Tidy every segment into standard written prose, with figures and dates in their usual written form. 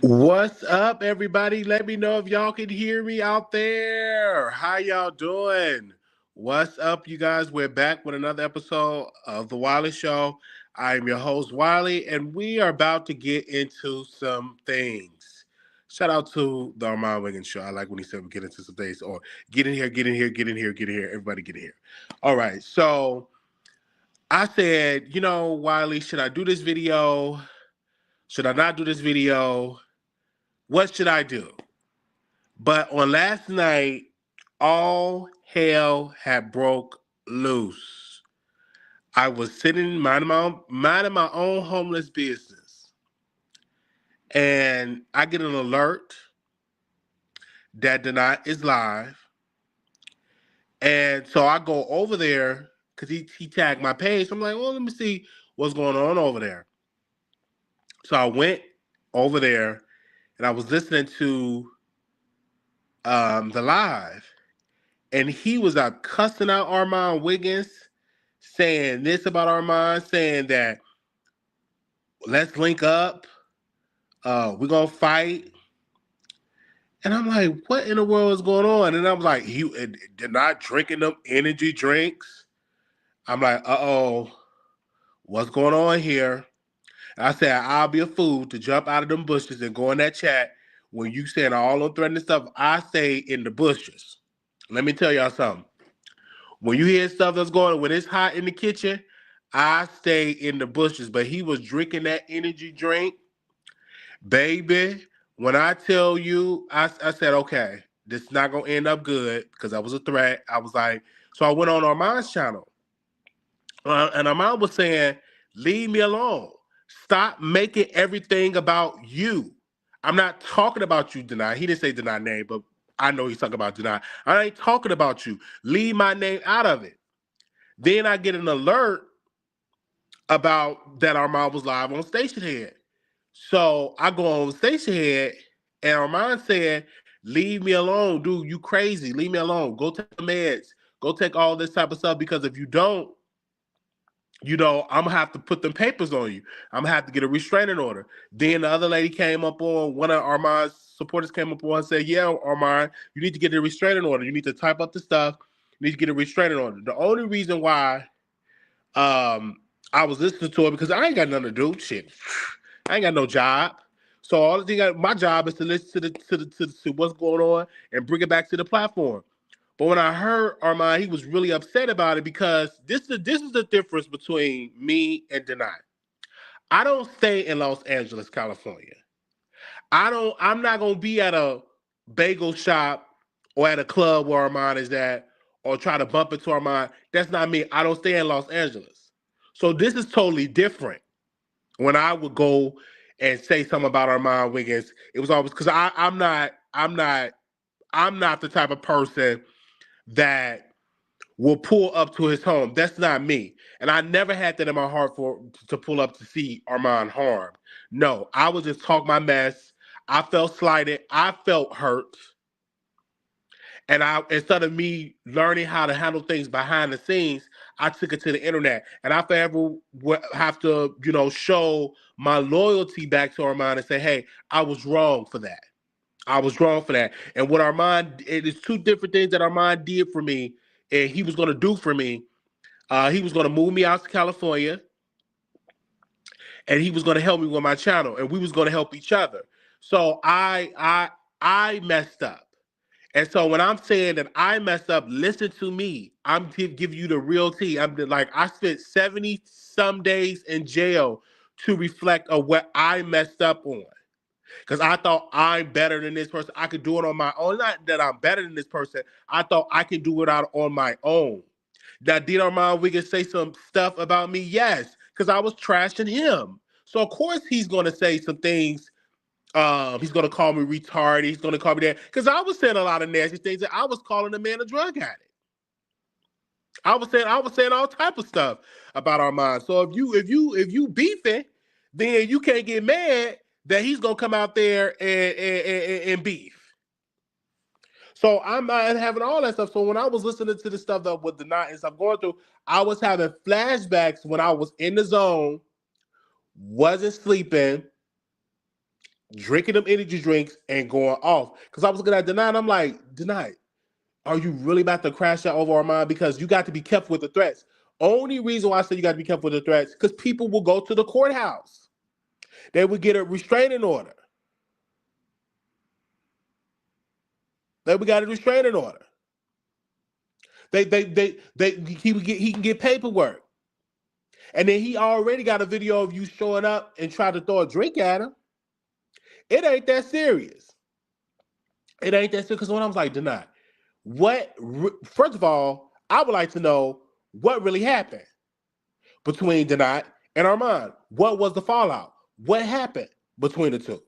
What's up, everybody? Let me know if y'all can hear me out there. How y'all doing? What's up, you guys? We're back with another episode of The Wiley Show. I'm your host, Wiley, and we are about to get into some things. Shout out to the Armon Wiggins show. I like when he said we get into some things, or get in here, get in here, get in here, get in here. Everybody get in here. All right, so I said, Wiley, should I do this video? Should I not do this video? What should I do? But on last night, all hell had broke loose. I was sitting minding my own homeless business, and I get an alert that Denight is live, and so I go over there because he tagged my page. So I'm like, well, let me see what's going on over there. So I went over there, and I was listening to the live, and he was out cussing out Armon Wiggins, saying this about Armon, saying that let's link up, we're gonna fight. And I'm like, what in the world is going on? And I'm like, he did not drinking them energy drinks. I'm like, uh-oh, what's going on here? And I said, I'll be a fool to jump out of them bushes and go in that chat when you saying all them threatening stuff. I stay in the bushes. Let me tell y'all something. When you hear stuff that's going on, when it's hot in the kitchen, I stay in the bushes. But he was drinking that energy drink, baby. When I tell you, I said, okay, this is not gonna end up good because that was a threat. I was like, so I went on Arman's channel, and Arman was saying, leave me alone. Stop making everything about you. I'm not talking about you, Deny. He didn't say Deny name, but I know he's talking about Deny. I ain't talking about you. Leave my name out of it. Then I get an alert about that Armand was live on Station Head. So I go on Station Head, and Armand said, leave me alone, dude. You crazy. Leave me alone. Go take the meds. Go take all this type of stuff, because if you don't, I'm gonna have to put them papers on you. I'm gonna have to get a restraining order. Then the other lady came up on, one of Armand's supporters came up on and said, yeah, Armand, you need to get a restraining order. You need to type up the stuff. You need to get a restraining order. The only reason why I was listening to it, because I ain't got nothing to do. Shit, I ain't got no job. So all the thing, my job is to listen to what's going on and bring it back to the platform. But when I heard Armand, he was really upset about it, because this is the difference between me and Denight. I don't stay in Los Angeles, California. I'm not gonna be at a bagel shop or at a club where Armand is at, or try to bump into Armand. That's not me. I don't stay in Los Angeles. So this is totally different. When I would go and say something about Armand Wiggins, it was always because I'm not the type of person that will pull up to his home. That's not me. And I never had that in my heart for to pull up to see Armand harmed. No, I would just talk my mess. I felt slighted. I felt hurt. And I, instead of me learning how to handle things behind the scenes, I took it to the internet. And I forever have to, show my loyalty back to Armand and say, hey, I was wrong for that. I was wrong for that. And what Armand, it is two different things that Armand did for me, and he was going to do for me. He was going to move me out to California, and he was going to help me with my channel, and we was going to help each other. So I messed up. And so when I'm saying that I messed up, listen to me. I'm giving you the real tea. I'm like, I spent 70 some days in jail to reflect on what I messed up on. Because I thought I'm better than this person. I could do it on my own. Not that I'm better than this person. I thought I could do it out on my own. Now, did Armand Wiggins say some stuff about me? Yes, because I was trashing him. So of course he's going to say some things. He's going to call me retarded. He's going to call me that, because I was saying a lot of nasty things. And I was calling the man a drug addict. I was saying all type of stuff about Armand. So if you beefing, then you can't get mad that he's gonna come out there and beef. So I'm not having all that stuff. So when I was listening to the stuff that with the night and stuff going through, I was having flashbacks when I was in the zone, wasn't sleeping, drinking them energy drinks and going off. Because I was looking at Denight, and I'm like, Denight, are you really about to crash out over Armon? Because you got to be careful with the threats. Only reason why I say you got to be careful with the threats, because people will go to the courthouse. They would get a restraining order. They would get a restraining order. He can get paperwork. And then he already got a video of you showing up and trying to throw a drink at him. It ain't that serious. It ain't that serious. Because when I was like, Denight, first of all, I would like to know what really happened between Denight and Armon. What was the fallout? What happened between the two?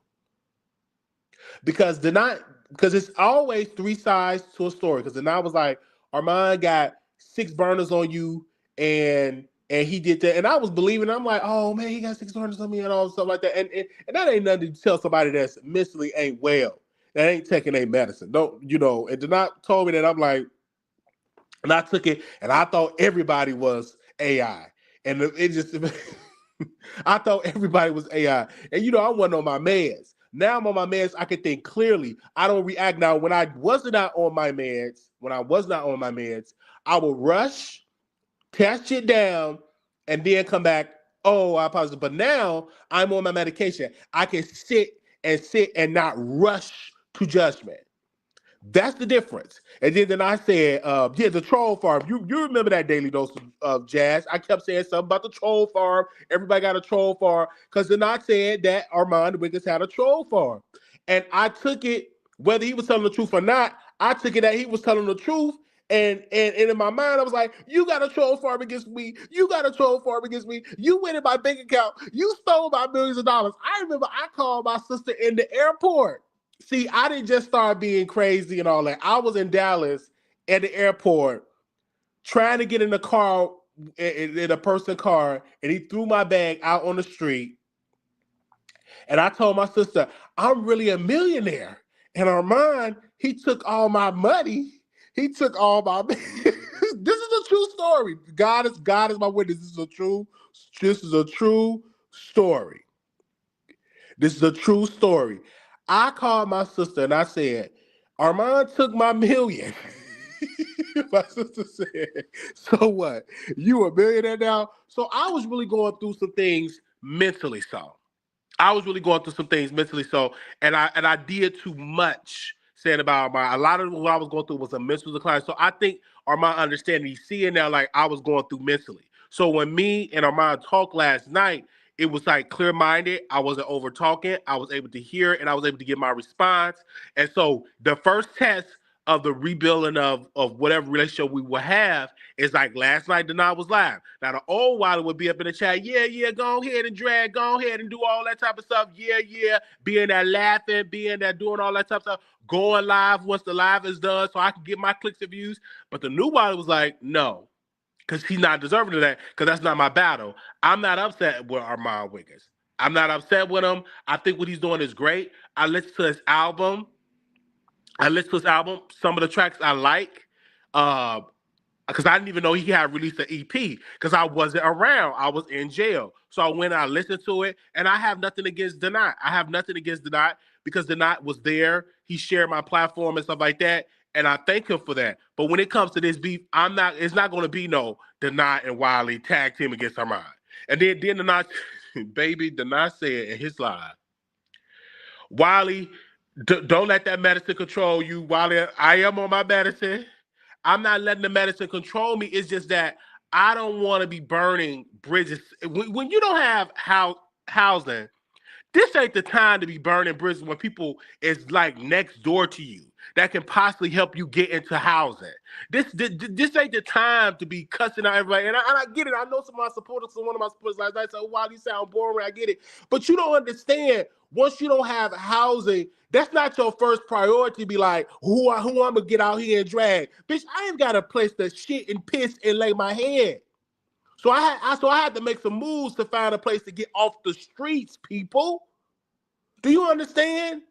Because it's always three sides to a story. Because Denight was like, Armon got 6 burners on you, and he did that. And I was believing, I'm like, oh man, he got 6 burners on me and all stuff like that. And that ain't nothing to tell somebody that's mentally ain't well. That ain't taking a medicine. Don't, and Denight told me that. I'm like, and I took it, and I thought everybody was AI. And it just, I thought everybody was AI. And I wasn't on my meds. Now I'm on my meds. I can think clearly. I don't react now. When I was not on my meds, I would rush, test it down, and then come back. Oh, I apologize. But now I'm on my medication. I can sit and not rush to judgment. That's the difference. And then I said, the troll farm. You remember that daily dose of jazz? I kept saying something about the troll farm. Everybody got a troll farm. Because then I said that Armon Wiggins had a troll farm. And I took it, whether he was telling the truth or not, I took it that he was telling the truth. And in my mind, I was like, you got a troll farm against me. You got a troll farm against me. You went in my bank account. You stole my millions of dollars. I remember I called my sister in the airport. See, I didn't just start being crazy and all that. I was in Dallas at the airport trying to get in a car, in a person's car, and he threw my bag out on the street. And I told my sister, I'm really a millionaire. And Armon, he took all my money. He took all my This is a true story. God is my witness. This is a true story. This is a true story. I called my sister and I said, Armon took my million. My sister said, so what? You a millionaire now? So I was really going through some things mentally. And I did too much saying about Armon. A lot of what I was going through was a mental decline. So I think Armon understanding, he's seeing now like I was going through mentally. So when me and Armon talked last night, it was like clear-minded. I wasn't over-talking. I was able to hear, and I was able to give my response. And so the first test of the rebuilding of whatever relationship we will have is like last night, Denight was live. Now, the old Wiley would be up in the chat, yeah, go ahead and drag, go ahead and do all that type of stuff. Yeah, being there laughing, being there doing all that type of stuff, going live once the live is done so I can get my clicks and views. But the new Wiley was like, no. Because he's not deserving of that, because that's not my battle. I'm not upset with Armon Wiggins. I'm not upset with him. I think what he's doing is great. I listened to his album. Some of the tracks I like. Because I didn't even know he had released an EP, because I wasn't around. I was in jail. So I went and I listened to it, and I have nothing against Denight. Because Denight was there. He shared my platform and stuff like that. And I thank him for that. But when it comes to this beef, it's not going to be no Denight and Wiley tag team against Armon. And then Denight, Denight said in his live, Wiley, don't let that medicine control you. Wiley, I am on my medicine. I'm not letting the medicine control me. It's just that I don't want to be burning bridges. When you don't have housing, this ain't the time to be burning bridges when people is like next door to you that can possibly help you get into housing. This ain't the time to be cussing out everybody. And I get it. I know one of my supporters last night said, wow, you sound boring. I get it. But you don't understand. Once you don't have housing, that's not your first priority. Be like, who I'm gonna get out here and drag. Bitch, I ain't got a place to shit and piss and lay my head. So I had to make some moves to find a place to get off the streets, people. Do you understand?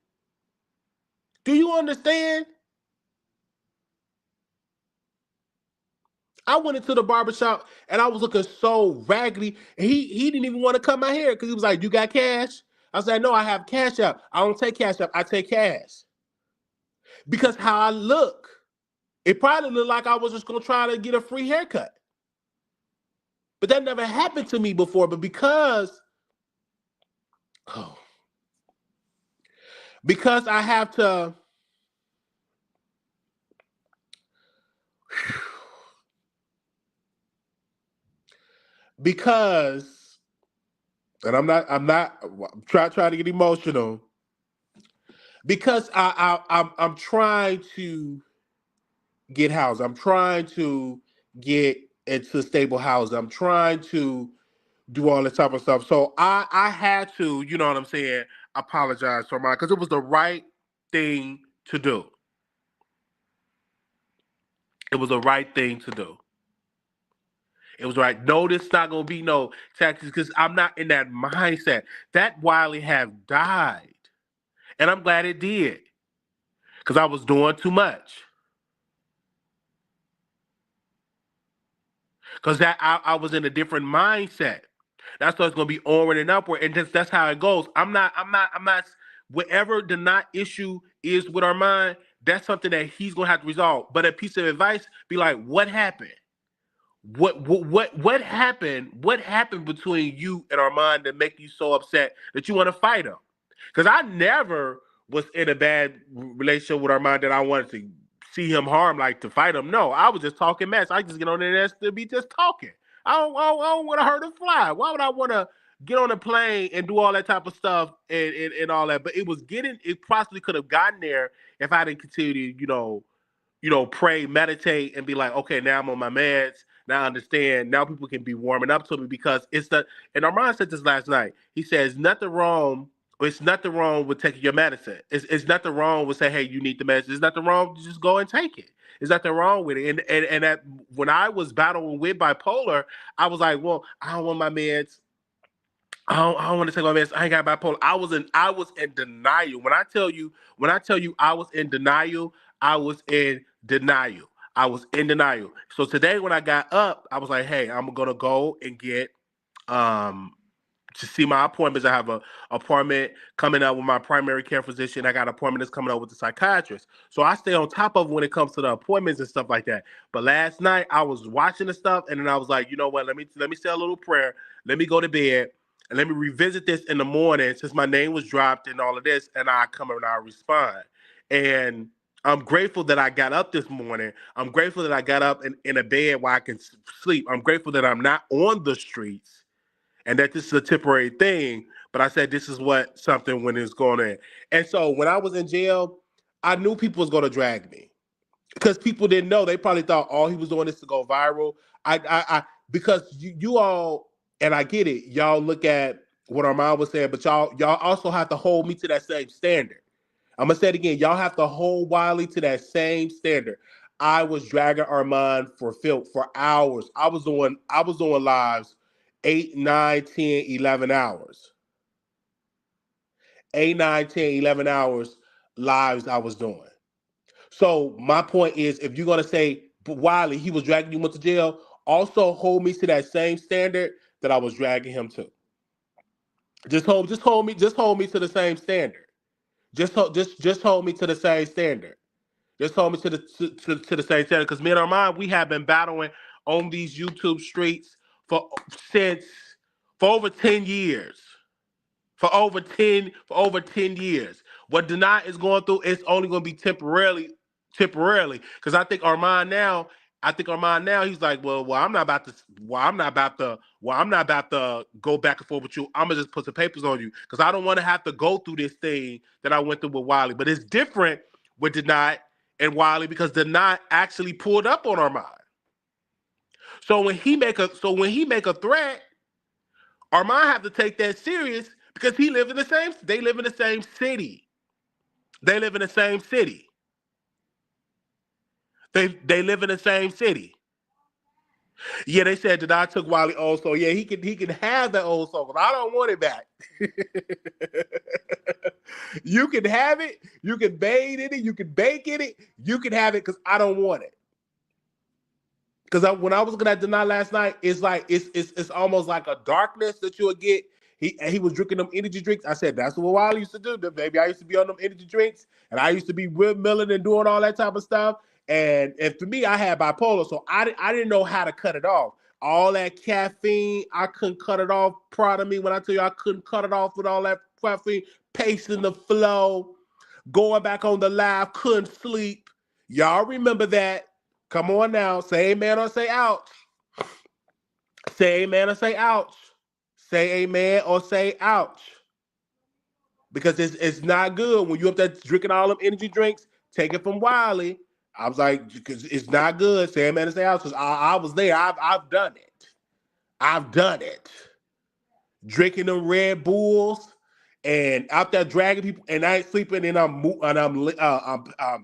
I went into the barbershop and I was looking so raggedy. And he didn't even want to cut my hair because he was like, you got cash? I said, no, I have Cash App. I don't take Cash App. I take cash. Because how I look, it probably looked like I was just going to try to get a free haircut. But that never happened to me before. But because I have to, because, and I'm trying to get emotional, because I'm trying to get housed. I'm trying to get into stable housing. I'm trying to do all this type of stuff. So I had to, you know what I'm saying, apologize for mine, because it was the right thing to do. It was the right thing to do. It was right. No, this not gonna be no taxes, because I'm not in that mindset. That Wiley have died, and I'm glad it did, because I was doing too much. Because that I was in a different mindset. That's what's gonna be onward and upward, and that's how it goes. I'm not. Whatever the not issue is with our mind, that's something that he's gonna have to resolve. But a piece of advice, be like, what happened? What happened? What happened between you and Armand that make you so upset that you want to fight him? Because I never was in a bad relationship with Armand that I wanted to see him harm, like to fight him. No, I was just talking mess. I just get on there to be just talking. I don't want to hurt a fly. Why would I want to get on a plane and do all that type of stuff and all that? But it possibly could have gotten there if I didn't continue to, pray, meditate, and be like, okay, now I'm on my meds. Now I understand. Now people can be warming up to me, because and Armand said this last night. He says, nothing wrong. It's nothing wrong with taking your medicine. It's nothing wrong with saying, hey, you need the medicine. There's nothing wrong. Just go and take it. There's nothing wrong with it. And that when I was battling with bipolar, I was like, well, I don't want my meds. I don't want to take my meds. I ain't got bipolar. I was in denial. When I tell you I was in denial, I was in denial. I was in denial. So today when I got up, I was like, hey, I'm gonna go and get to see my appointments. I have a appointment coming up with my primary care physician. I got an appointment that's coming up with the psychiatrist. So I stay on top of when it comes to the appointments and stuff like that. But last night I was watching the stuff, and then I was like, you know what? Let me say a little prayer. Let me go to bed, and let me revisit this in the morning, since my name was dropped and all of this, and I come and I respond. And I'm grateful that I got up this morning. I'm grateful that I got up in a bed where I can sleep. I'm grateful that I'm not on the streets, and that this is a temporary thing. But I said, this is what something when it's going in. And so when I was in jail, I knew people was going to drag me, because people didn't know. They probably thought all he was doing is to go viral. Because you all, and I get it, y'all look at what Armand was saying, but y'all also have to hold me to that same standard. I'm gonna say it again. Y'all have to hold Wiley to that same standard. I was dragging Armand for hours. I was doing lives 8, 9, 10, 11 hours. 8, 9, 10, 11 hours lives I was doing. So my point is, if you're gonna say, but Wiley, he was dragging you into jail, also hold me to that same standard that I was dragging him to. Just hold me to the same standard. Just hold me to the same standard. Just hold me to the same standard. Because me and Armand, we have been battling on these YouTube streets for since for over 10 years. For over 10 years. What Denight is going through, it's only going to be temporarily. Because I think Armand now, he's like, I'm not about to go back and forth with you. I'm gonna just put some papers on you, because I don't want to have to go through this thing that I went through with Wiley. But it's different with Denight and Wiley, because Denight actually pulled up on Armand. So when he make a threat, Armand have to take that serious, because they live in the same city. They live in the same city. They live in the same city. Yeah, they said that I took Wiley old soul. Yeah, he can have that old soul, but I don't want it back. You can have it. You can bathe in it. You can bake in it. You can have it, because I don't want it. Because when I was looking at Denight last night, it's like it's almost like a darkness that you'll get he was drinking them energy drinks. I said, that's what Wiley used to do. Baby, I used to be on them energy drinks, and I used to be windmilling and doing all that type of stuff. And for me, I had bipolar, so I didn't know how to cut it off. All that caffeine, I couldn't cut it off. Proud of me when I tell you I couldn't cut it off with all that caffeine, pacing the flow, going back on the live, couldn't sleep. Y'all remember that? Come on now, say amen or say ouch. Say amen or say ouch. Say amen or say ouch. Because it's not good when you up there drinking all them energy drinks. Take it from Wiley. I was like, because it's not good. Say amen or say ouch. Because I was there. I've done it. I've done it. Drinking them Red Bulls and out there dragging people, and I ain't sleeping, and I'm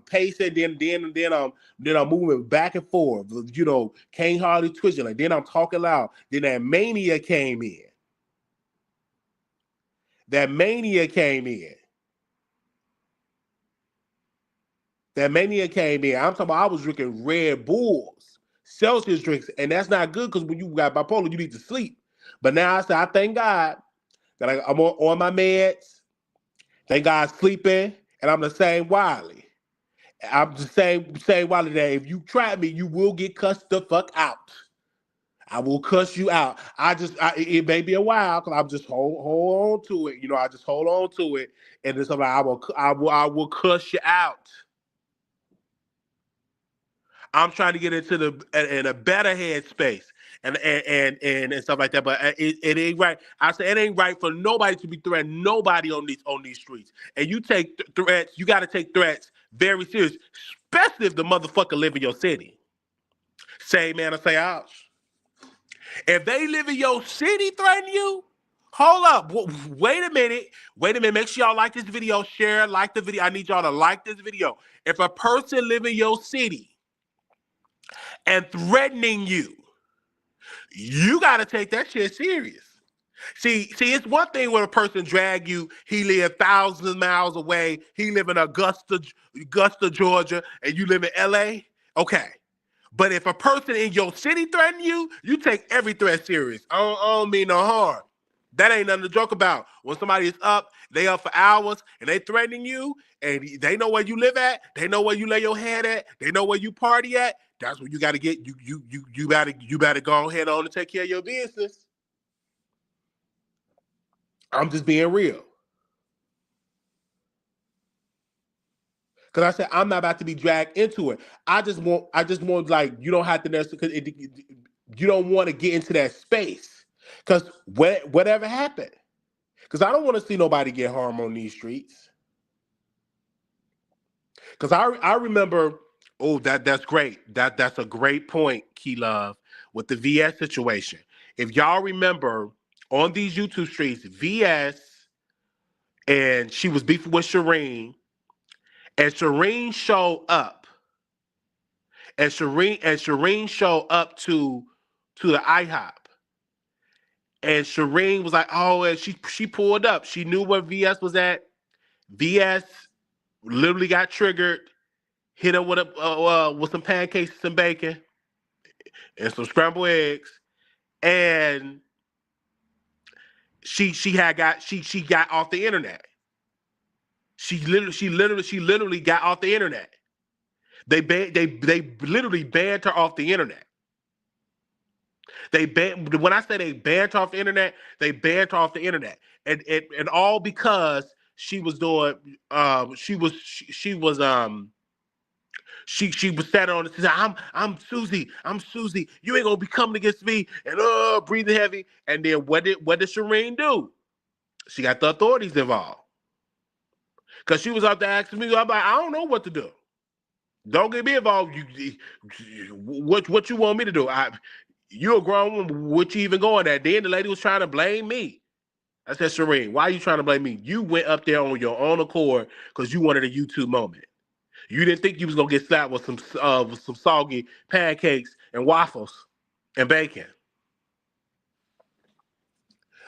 pacing, then I'm moving back and forth. You know, can't hardly twitching. Like then I'm talking loud. Then that mania came in. That mania came in. I'm talking about I was drinking Red Bulls, Celsius drinks, and that's not good because when you got bipolar, you need to sleep. But now I say, I thank God that I'm on my meds. Thank God sleeping, and I'm the same Wiley. I'm the same Wiley that if you try me, you will get cussed the fuck out. I will cuss you out. It may be a while because I'm just hold on to it. You know, I just hold on to it, and then somebody I will cuss you out. I'm trying to get into in a better headspace and stuff like that. But it ain't right. I say it ain't right for nobody to be threatening nobody on these streets. And you take threats. You got to take threats very serious, especially if the motherfucker live in your city. Say man or say ouch. If they live in your city, threaten you. Hold up. Wait a minute. Make sure y'all like this video. Share, like the video. I need y'all to like this video. If a person live in your city and threatening you, you got to take that shit serious. See, it's one thing when a person drag you, he live thousands of miles away, he live in Augusta, Georgia, and you live in LA, okay. But if a person in your city threaten you, you take every threat serious. I don't mean no harm. That ain't nothing to joke about. When somebody is up, they up for hours, and they threatening you, and they know where you live at, they know where you lay your head at, they know where you party at. That's what you got to get. You better go ahead on and take care of your business. I'm just being real. Because I said I'm not about to be dragged into it. I just want like you don't have to necessarily because you don't want to get into that space. Because whatever happened. Because I don't want to see nobody get harmed on these streets. Because I remember, that's great. That's a great point, Key Love, with the VS situation. If y'all remember on these YouTube streets, VS and she was beefing with Shireen, and Shireen showed up. And Shireen showed up to the IHOP. And Shireen was like, oh, and she pulled up. She knew where VS was at. VS literally got triggered, hit her with some pancakes and some bacon and some scrambled eggs. And she got off the internet. She literally got off the internet. They literally banned her off the internet. When I say they banned her off the internet, they banned her off the internet, and all because she was doing she was standing on the said, I'm Susie, you ain't gonna be coming against me, and breathing heavy. And then what did Shireen do? She got the authorities involved. Because she was out there asking me, I'm like, I don't know what to do. Don't get me involved. What you want me to do? You're a grown woman. What you even going at? Then the lady was trying to blame me. I said, Shireen, why are you trying to blame me? You went up there on your own accord because you wanted a YouTube moment. You didn't think you was gonna get slapped with some soggy pancakes and waffles and bacon.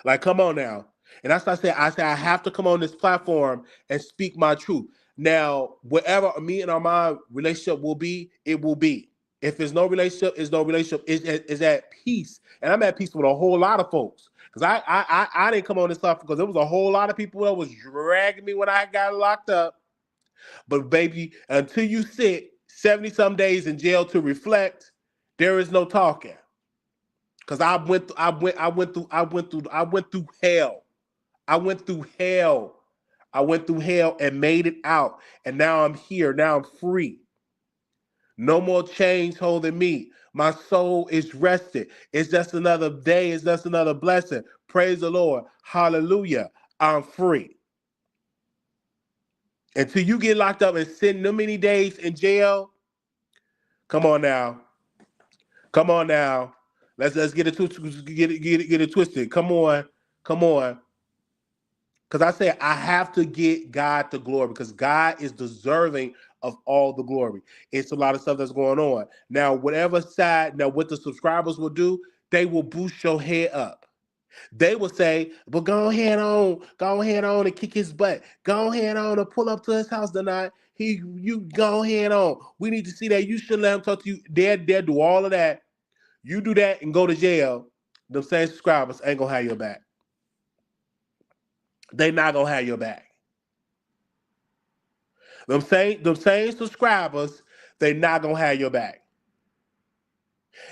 Like, come on now. And that's what I said I have to come on this platform and speak my truth. Now, whatever me and Armon relationship will be, it will be. If there's no relationship, it's no relationship. It's at peace. And I'm at peace with a whole lot of folks. Because I didn't come on this stuff because there was a whole lot of people that was dragging me when I got locked up. But baby, until you sit 70 some days in jail to reflect, there is no talking. Because I went through hell. I went through hell. I went through hell and made it out. And now I'm here. Now I'm free. No more chains holding me. My soul is rested. It's just another day. It's just another blessing. Praise the Lord. Hallelujah. I'm free. Until you get locked up and sit no many days in jail, come on now. Come on now. Let's get it twisted. Come on. Because I say I have to get God the glory because God is deserving of all the glory. It's a lot of stuff that's going on. Now, what the subscribers will do, they will boost your head up. They will say, well, go ahead on and kick his butt. Go ahead on and pull up to his house tonight. You go ahead on. We need to see that. You should let him talk to you. They'll do all of that. You do that and go to jail. Them same subscribers ain't gonna have your back. They not gonna have your back. Them same subscribers, they not gonna have your back.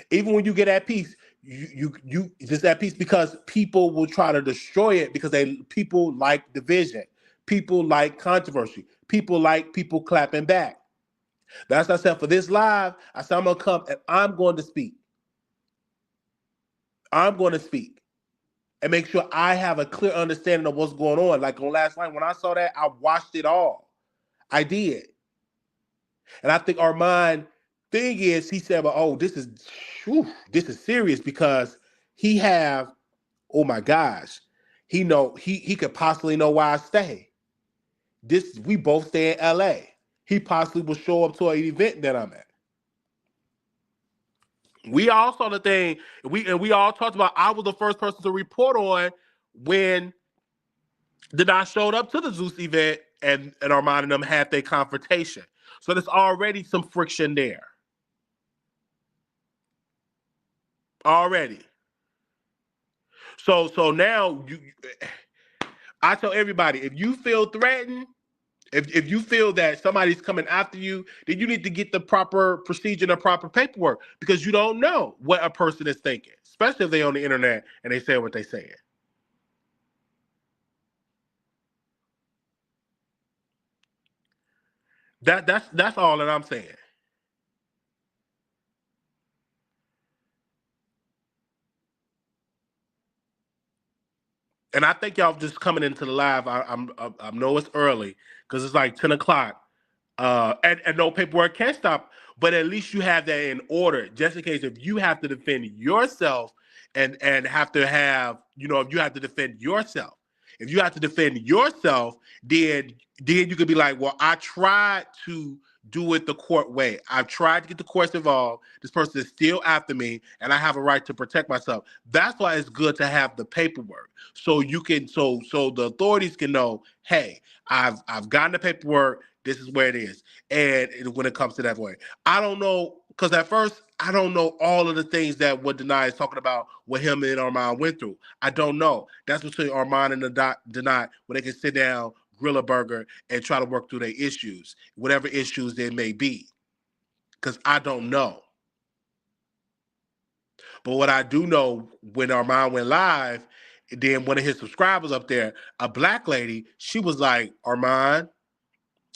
Even when you get at peace, you just at peace because people will try to destroy it because people like division, people like controversy, people like people clapping back. That's what I said for this live. I said I'm gonna come and I'm going to speak. I'm going to speak and make sure I have a clear understanding of what's going on. Like on last night when I saw that, I watched it all. I did. And I think Armon thing is he said, well, oh, this is serious because he have, oh my gosh, he could possibly know why I stay. We both stay in LA. He possibly will show up to an event that I'm at. We all saw the thing, we all talked about. I was the first person to report on when Denight showed up to the Zeus event and Armand and them had their confrontation. So there's already some friction there. Already. So now I tell everybody, if you feel threatened, if you feel that somebody's coming after you, then you need to get the proper procedure and the proper paperwork because you don't know what a person is thinking, especially if they're on the internet and they say what they're saying. That's all that I'm saying. And I think y'all just coming into the live. I know it's early because it's like 10 o'clock. And no paperwork can stop, but at least you have that in order, just in case if you have to defend yourself and have to have, if you have to defend yourself. If you have to defend yourself, then you could be like, well, I tried to do it the court way. I've tried to get the courts involved. This person is still after me, and I have a right to protect myself. That's why it's good to have the paperwork, so you can, so the authorities can know, hey, I've gotten the paperwork. This is where it is. And when it comes to that way, I don't know, because at first I don't know all of the things that what Denight is talking about, what him and Armon went through. I don't know. That's between Armon and Denight, where they can sit down, grill a burger, and try to work through their issues, whatever issues there may be. Because I don't know. But what I do know, when Armon went live, then one of his subscribers up there, a black lady, she was like, Armon,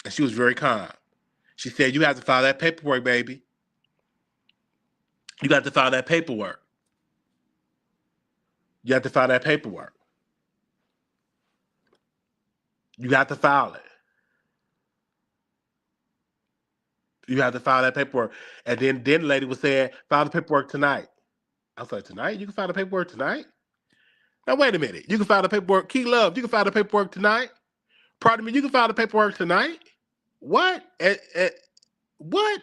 and she was very calm. She said, you have to file that paperwork, baby. You got to file that paperwork. You have to file that paperwork. You have to file it. You have to file that paperwork. And then the lady was saying, file the paperwork tonight. I was like, tonight? You can file the paperwork tonight? Now, wait a minute. You can file the paperwork. Key Love, you can file the paperwork tonight? Pardon me, you can file the paperwork tonight? What? What?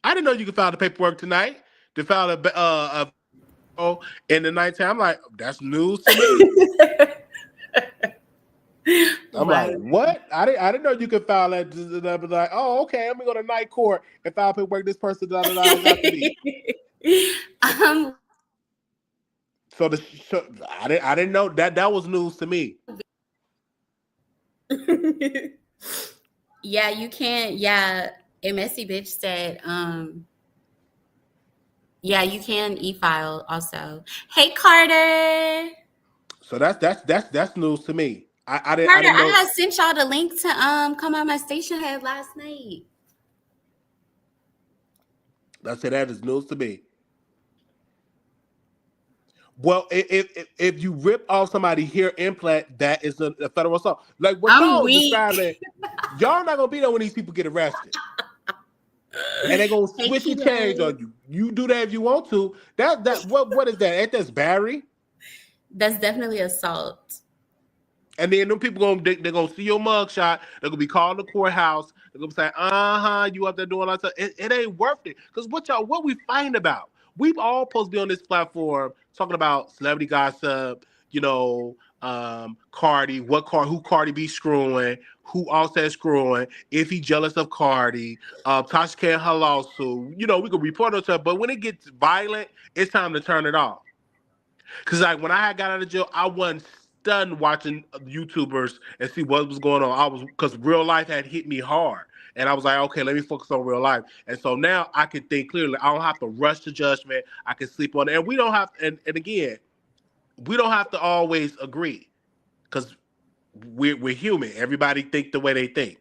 I didn't know you could file the paperwork tonight to file a in the nighttime. I'm like, that's news to me. I'm like, what? I didn't know you could file that. Like, oh, okay, I'm gonna go to night court and file paperwork. This person was after me. So I didn't know that was news to me. Yeah, you can't. Yeah, a messy bitch said, yeah, you can e-file also. Hey, Carter. So that's news to me. I Carter, didn't I know. had sent y'all the link to come on my station head last night. I said that is news to me. Well, if you rip off somebody's hair implant, that is a federal assault. Like what I'm y'all weak. describing, y'all not gonna be there when these people get arrested, and they gonna Hey, switch and change kiddo. on you. You do that if you want to. What is that? Ain't that Barry? That's definitely assault. And then them people they're gonna see your mugshot. They're gonna be calling the courthouse. They're gonna say, you up there doing all that stuff. It ain't worth it. Cause what we fighting about? We've all supposed to be on this platform talking about celebrity gossip, Cardi, who Cardi be screwing, who Offset screwing, if he jealous of Cardi, Tasha K and her lawsuit. We can report on stuff, but when it gets violent, it's time to turn it off. Cause like when I got out of jail, I wasn't stunned watching YouTubers and see what was going on. I was because real life had hit me hard, and I was like, okay, let me focus on real life. And so now I can think clearly. I don't have to rush to judgment. I can sleep on it, and we don't have. And again, we don't have to always agree, because we're human. Everybody think the way they think.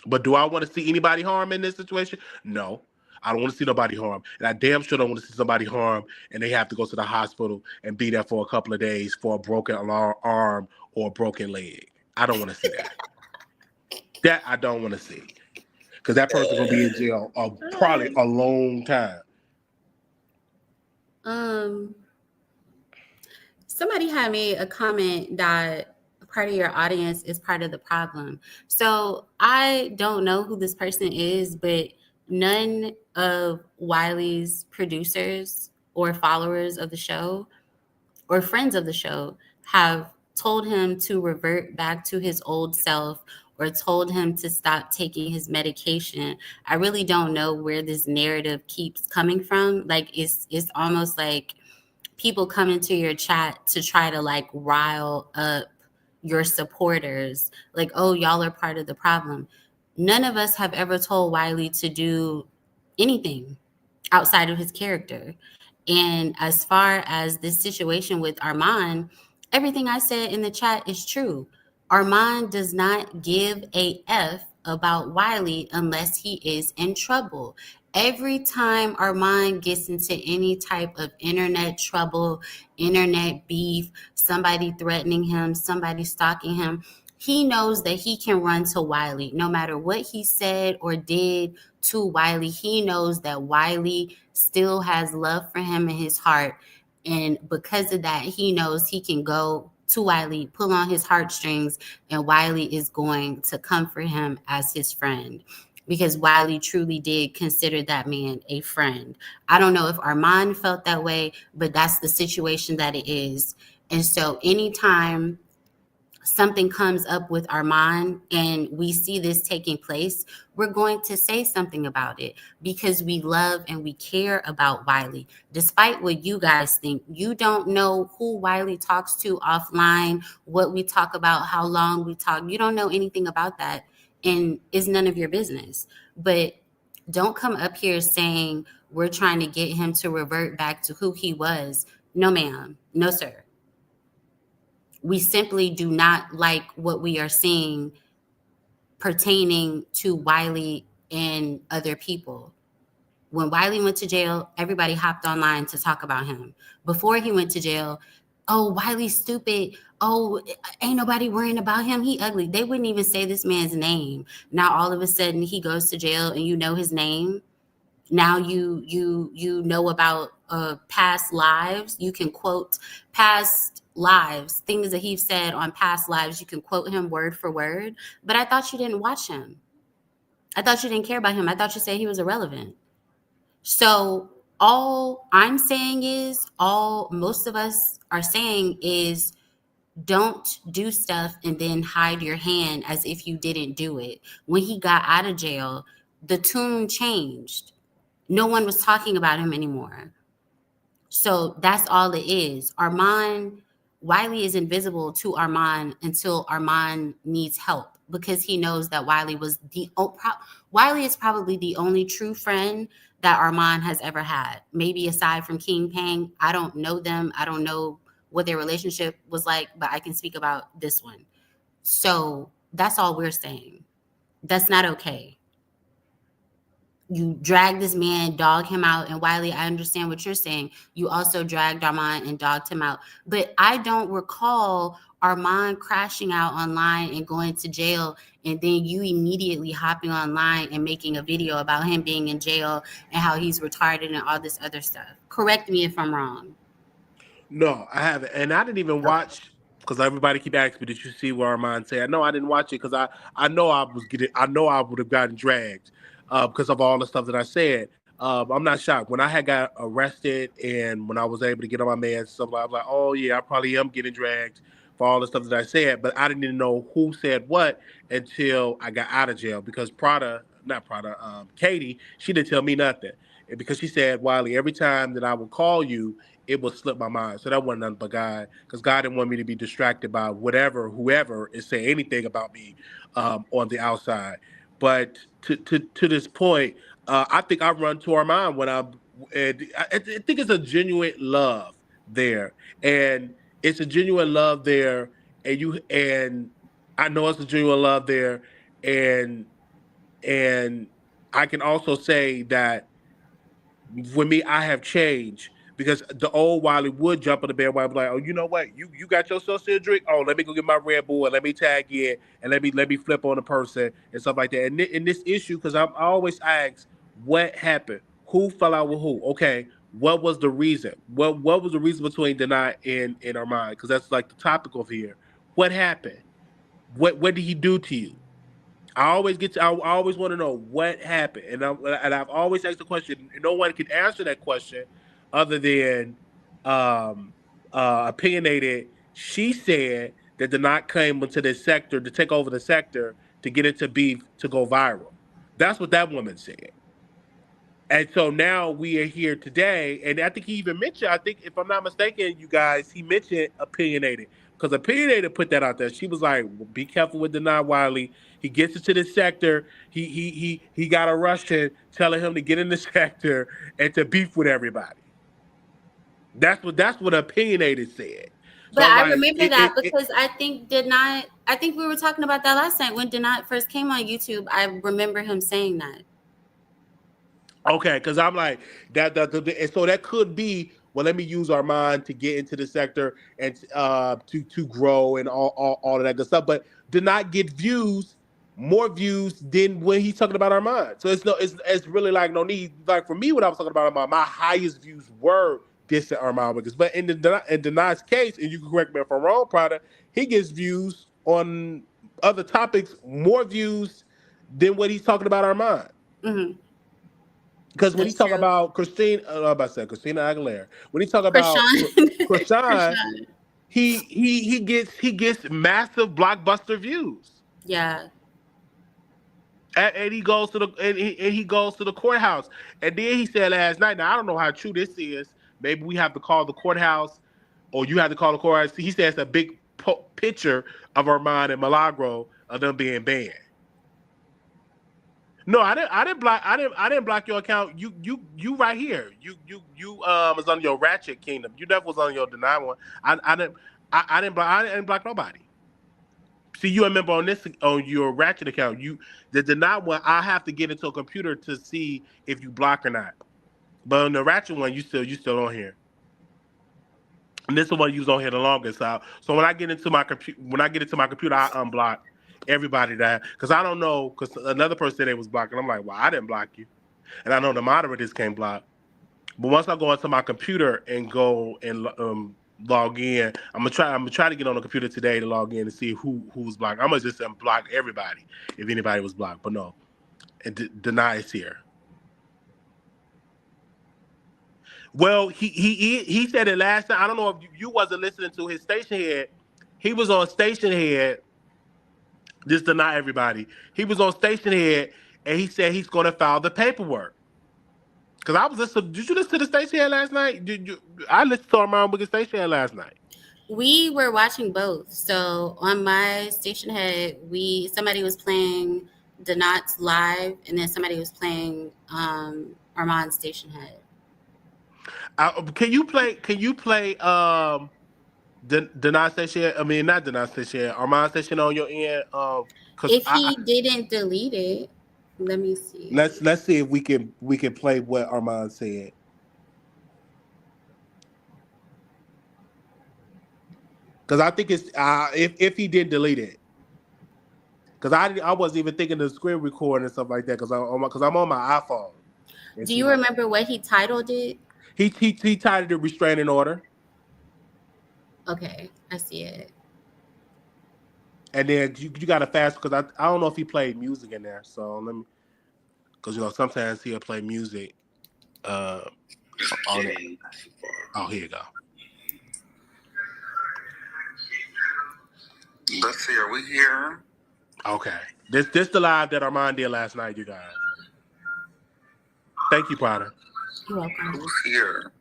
But do I want to see anybody harm in this situation? No. I don't want to see nobody harm. And I damn sure don't want to see somebody harm and they have to go to the hospital and be there for a couple of days for a broken arm or a broken leg. I don't want to see that. That I don't want to see. Because that person's going to be in jail probably a long time. Somebody had made a comment that part of your audience is part of the problem. So I don't know who this person is, but none of Wiley's producers or followers of the show or friends of the show have told him to revert back to his old self or told him to stop taking his medication. I really don't know where this narrative keeps coming from. Like it's almost like people come into your chat to try to like rile up your supporters. Like, oh, y'all are part of the problem. None of us have ever told Wiley to do anything outside of his character. And as far as this situation with Arman, everything I said in the chat is true. Arman does not give a F about Wiley unless he is in trouble. Every time Arman gets into any type of internet trouble, internet beef, somebody threatening him, somebody stalking him, he knows that he can run to Wiley. No matter what he said or did to Wiley, he knows that Wiley still has love for him in his heart. And because of that, he knows he can go to Wiley, pull on his heartstrings, and Wiley is going to comfort him as his friend. Because Wiley truly did consider that man a friend. I don't know if Armand felt that way, but that's the situation that it is. And so anytime something comes up with Armand and we see this taking place, we're going to say something about it because we love and we care about Wiley. Despite what you guys think, you don't know who Wiley talks to offline, what we talk about, how long we talk. You don't know anything about that, and it's none of your business. But don't come up here saying we're trying to get him to revert back to who he was. No, ma'am. No, sir. We simply do not like what we are seeing pertaining to Wiley and other people. When Wiley went to jail, everybody hopped online to talk about him. Before he went to jail, oh, Wiley's stupid. Oh, ain't nobody worrying about him. He ugly. They wouldn't even say this man's name. Now all of a sudden he goes to jail and you know his name. Now you know about past lives. You can quote past lives, things that he said on past lives. You can quote him word for word. But I thought you didn't watch him. I thought you didn't care about him. I thought you said he was irrelevant. So all I'm saying is, all most of us are saying is, don't do stuff and then hide your hand as if you didn't do it. When he got out of jail, the tune changed. No one was talking about him anymore. So that's all it is. Wiley is invisible to Arman until Arman needs help because he knows that Wiley is probably the only true friend that Arman has ever had. Maybe aside from King Pang, I don't know them. I don't know what their relationship was like, but I can speak about this one. So that's all we're saying. That's not okay. You drag this man, dog him out, and Wiley, I understand what you're saying. You also dragged Armand and dogged him out. But I don't recall Armand crashing out online and going to jail, and then you immediately hopping online and making a video about him being in jail and how he's retarded and all this other stuff. Correct me if I'm wrong. No, I haven't, and I didn't even Okay. watch because everybody keep asking me, "Did you see where Armand said?" No, I didn't watch it because I know I know I would have gotten dragged because of all the stuff that I said. I'm not shocked when I had got arrested and when I was able to get on my meds stuff. I was like, "Oh yeah, I probably am getting dragged for all the stuff that I said," but I didn't even know who said what until I got out of jail because not Prada, Katie, she didn't tell me nothing. And because she said, Wiley, every time that I would call you, it would slip my mind. So that wasn't nothing but God, because God didn't want me to be distracted by whoever is saying anything about me on the outside. But to this point, I think I run to our mind when I think it's a genuine love there, and it's a genuine love there, and I know it's a genuine love there, and and I can also say that with me, I have changed because the old Wiley would jump on the bandwagon, like, "Oh, you know what? You got yourself to a drink. Oh, let me go get my Red Bull and let me tag in and let me flip on a person and stuff like that." And in this issue, because I always ask, what happened? Who fell out with who? Okay, what was the reason? What was the reason between Denight and Armand? Because that's like the topic of here. What happened? What did he do to you? I always want to know what happened, and I've always asked the question. No one can answer that question other than um, opinionated. She said that the knot came into this sector to take over the sector to get it to beef to go viral. That's what that woman said. And so now we are here today, and I think he even mentioned. I think if I'm not mistaken, you guys, he mentioned opinionated because opinionated put that out there. She was like, well, "Be careful with Denai Wiley. He gets into this sector. He got a Russian telling him to get in the sector and to beef with everybody." That's what opinionated said. But So I'm I like, remember that because I think we were talking about that last night when Denight first came on YouTube. I remember him saying that. okay, because I'm like and so that could be. Well, let me use our mind to get into the sector and to grow and all of that good stuff. But did not get more views than when he's talking about our mind. So it's really like no need. Like for me, when I was talking about our mind, my highest views were distant Armon Wiggins. But in Denai's case, and you can correct me if I'm wrong, Prada, he gets views on other topics, more views than what he's talking about our mind. Hmm. Because when he That's talk true. about I'm about to say Christina Aguilera, when he talk about Krishan. Krishan, Krishan. he gets massive blockbuster views, Yeah. and he goes to the courthouse, and then he said last night. Now I don't know how true this is. Maybe we have to call the courthouse, or you have to call the courthouse. He says a big picture of Armand and Milagro of them being banned. No, I didn't. I didn't block. I didn't block your account. You right here. You was on your Ratchet Kingdom. You never was on your Deny one. I didn't. I didn't block. I didn't block nobody. See, you remember on this on your Ratchet account. The Deny one. I have to get into a computer to see if you block or not. But on the Ratchet one, you still on here. And this is the one you was on here the longest. So when I get into my computer, I unblock everybody that because I don't know because another person said they was blocking. I'm like, well, I didn't block you, and I know the moderators can't block. But once I go into my computer and go and log in, I'm gonna try to get on the computer today to log in and see who was blocked. I'm gonna just unblock everybody if anybody was blocked. But no, and deny is here. Well, he said it last time. I don't know if you wasn't listening to his station head. He was on station head. This deny everybody. He was on station head and he said he's going to file the paperwork. Because I was listening. Did you listen to the station had last night? I listened to Armon Wiggins station had last night. We were watching both. So on my station head, somebody was playing Denight's live, and then somebody was playing Arman's station head. Can you play? Denight station? I mean, not Denight station. Armon station on your end. If he didn't delete it, let me see. Let's see if we can play what Armon said. Because I think it's if he did delete it. Because I wasn't even thinking of screen recording and stuff like that. Because I'm on my iPhone. Do you remember what he titled it? He titled it Restraining Order. Okay, I see it. And then you got to fast because I don't know if he played music in there. So let me, because sometimes he'll play music. On it. Oh, here you go. Let's see, are we here? Okay. This the live that Armon did last night, you guys. Thank you, Potter. You're welcome. Who's here?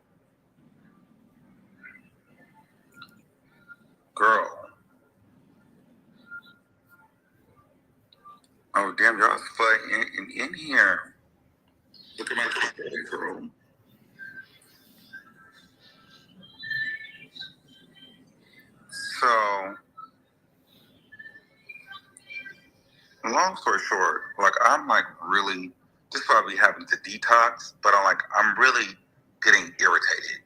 Girl. Oh, damn, y'all fighting in here. Look at my girl. So, long story short, I'm really, this probably happened to detox, but I'm really getting irritated.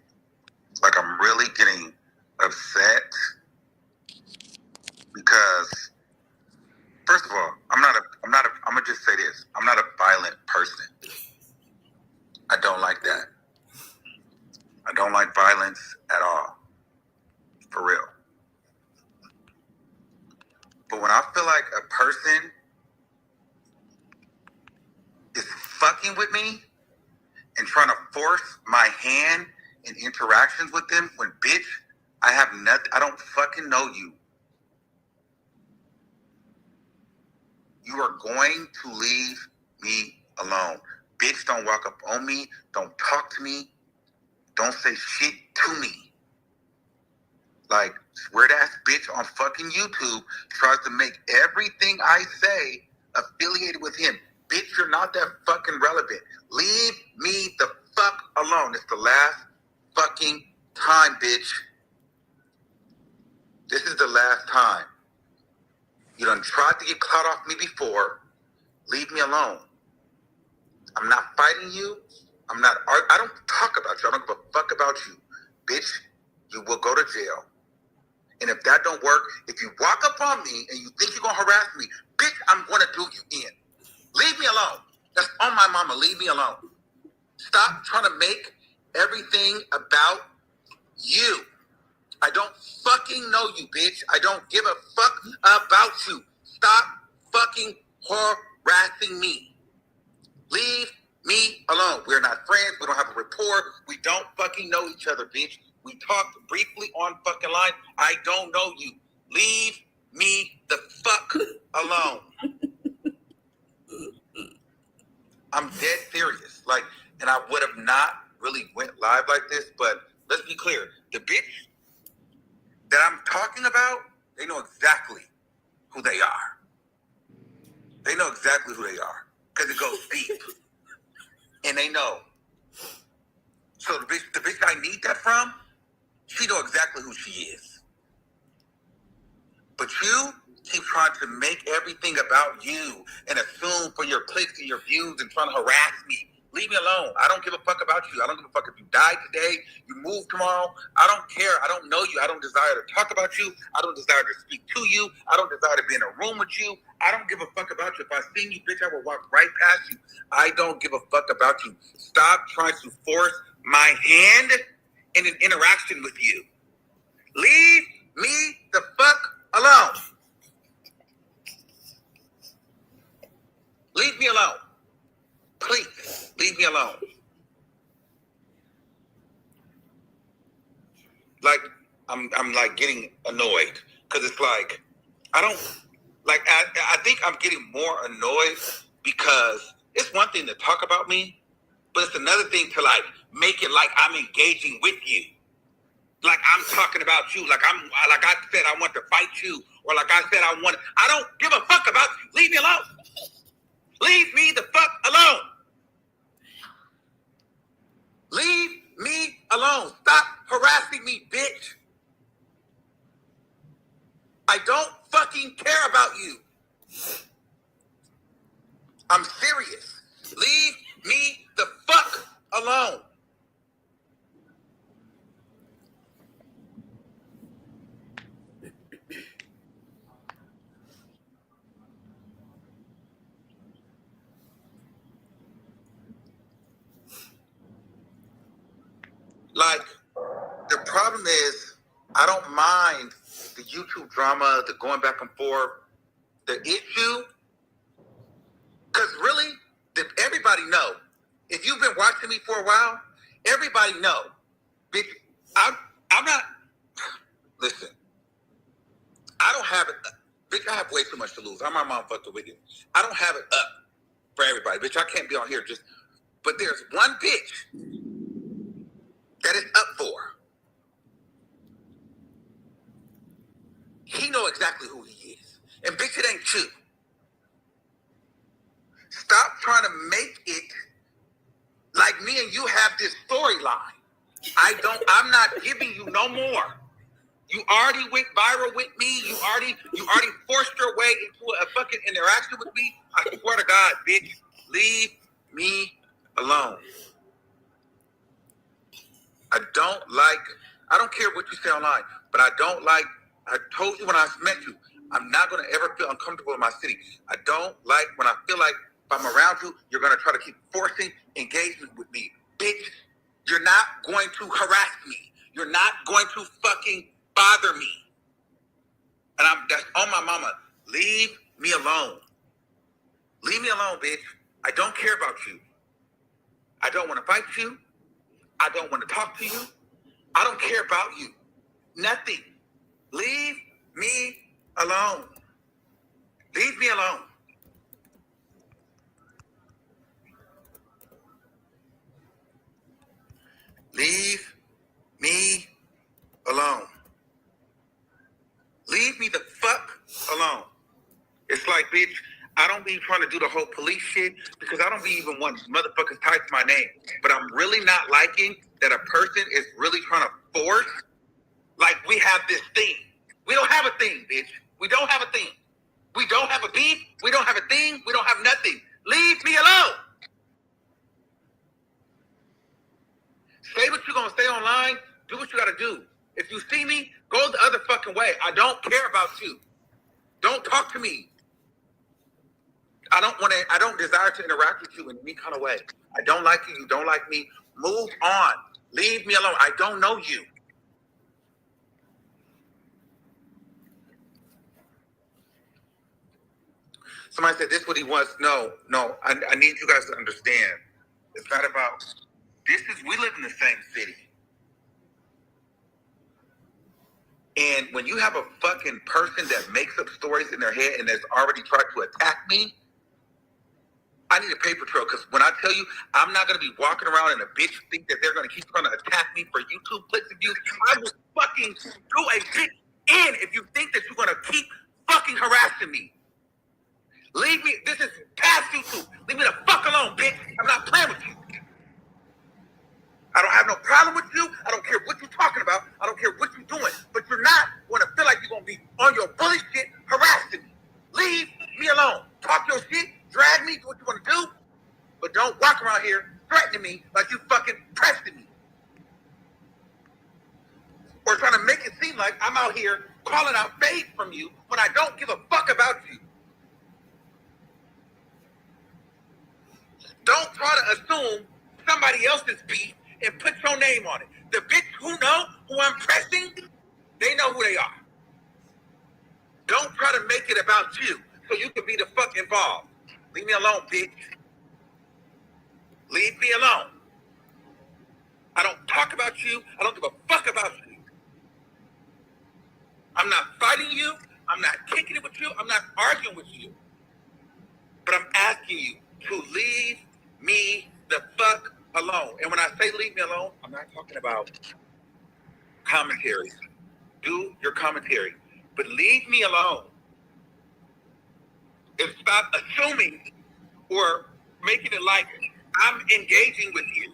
I'm really getting upset because, first of all, I'm gonna just say this. I'm not a violent person. I don't like that. I don't like violence at all. For real. But when I feel like a person is fucking with me and trying to force my hand in interactions with them, when bitch, I have nothing, I don't fucking know you. You are going to leave me alone. Bitch, don't walk up on me. Don't talk to me. Don't say shit to me. Weird ass bitch on fucking YouTube tries to make everything I say affiliated with him. Bitch, you're not that fucking relevant. Leave me the fuck alone. It's the last fucking time, bitch. This is the last time. You done tried to get clout off me before. Leave me alone. I'm not fighting you. I don't talk about you. I don't give a fuck about you. Bitch, you will go to jail. And if that don't work, if you walk up on me and you think you're going to harass me, bitch, I'm going to do you in. Leave me alone. That's on my mama. Leave me alone. Stop trying to make everything about you. I don't fucking know you, bitch. I don't give a fuck about you. Stop fucking harassing me. Leave me alone. We're not friends. We don't have a rapport. We don't fucking know each other, bitch. We talked briefly on fucking line. I don't know you. Leave me the fuck alone. I'm dead serious. And I would have not really went live like this, but let's be clear. The bitch that I'm talking about, they know exactly who they are. They know exactly who they are. Because it goes deep. And they know. So the bitch I need that from, she know exactly who she is. But you keep trying to make everything about you and assume for your clicks and your views and trying to harass me. Leave me alone. I don't give a fuck about you. I don't give a fuck if you die today, you move tomorrow. I don't care. I don't know you. I don't desire to talk about you. I don't desire to speak to you. I don't desire to be in a room with you. I don't give a fuck about you. If I seen you, bitch, I will walk right past you. I don't give a fuck about you. Stop trying to force my hand in an interaction with you. Leave me the fuck alone. Leave me alone. Please, leave me alone. I'm getting annoyed because it's I think I'm getting more annoyed because it's one thing to talk about me, But it's another thing to like make it like I'm engaging with you. Like I'm talking about you. Like I said I want to fight you. Or like I said I don't give a fuck about you. Leave me alone. Leave me the fuck alone. Leave me alone. Stop harassing me, bitch. I don't fucking care about you. I'm serious. Leave me the fuck alone. Like, the problem is, I don't mind the YouTube drama, the going back and forth. The issue, because really, everybody know. If you've been watching me for a while, everybody know. Bitch, I'm not, listen, I don't have it, bitch, I have way too much to lose. I'm Armon Wiggins. I don't have it up for everybody. Bitch, I can't be on here but there's one bitch that is up for. He know exactly who he is. And bitch, it ain't you. Stop trying to make it like me and you have this storyline. I'm not giving you no more. You already went viral with me. You already forced your way into a fucking interaction with me. I swear to God, bitch, leave me alone. I don't care what you say online, but I told you when I met you, I'm not going to ever feel uncomfortable in my city. I don't like when I feel like if I'm around you, you're going to try to keep forcing engagement with me. Bitch, you're not going to harass me. You're not going to fucking bother me. And that's on my mama. Leave me alone. Leave me alone, bitch. I don't care about you. I don't want to fight you. I don't want to talk to you. I don't care about you. Nothing. Leave me alone. Leave me alone. Leave me alone. Leave me the fuck alone. It's like, bitch, I don't be trying to do the whole police shit because I don't be even want motherfuckers tied to my name. But I'm really not liking that a person is really trying to force, like we have this thing. We don't have a thing, bitch. We don't have a thing. We don't have a beef. We don't have a thing. We don't have nothing. Leave me alone. Say what you're going to say online. Do what you got to do. If you see me, go the other fucking way. I don't care about you. Don't talk to me. I don't desire to interact with you in any kind of way. I don't like you. You don't like me. Move on. Leave me alone. I don't know you. Somebody said this is what he wants. No. I need you guys to understand. It's not about, we live in the same city. And when you have a fucking person that makes up stories in their head and has already tried to attack me, I need a paper trail, because when I tell you, I'm not going to be walking around and a bitch think that they're going to keep trying to attack me for YouTube clicks and views. I will fucking do a bitch in if you think that you're going to keep fucking harassing me. Leave me, this is past YouTube. Leave me the fuck alone, bitch. I'm not playing with you. I don't have no problem with you. I don't care what you're talking about. I don't care what you're doing. But you're not going to feel like you're going to be on your bully shit harassing me. Leave me alone. Talk your shit. Drag me. Do what you want to do. But don't walk around here threatening me like you fucking pressing me. Or trying to make it seem like I'm out here calling out faith from you when I don't give a fuck about you. Don't try to assume somebody else's beef and put your name on it. The bitch who know who I'm pressing, they know who they are. Don't try to make it about you so you can be the fuck involved. Leave me alone, bitch. Leave me alone. I don't talk about you. I don't give a fuck about you. I'm not fighting you. I'm not kicking it with you. I'm not arguing with you. But I'm asking you to leave me the fuck leave me alone, I'm not talking about commentaries. Do your commentary, but leave me alone. And stop assuming or making it like I'm engaging with you,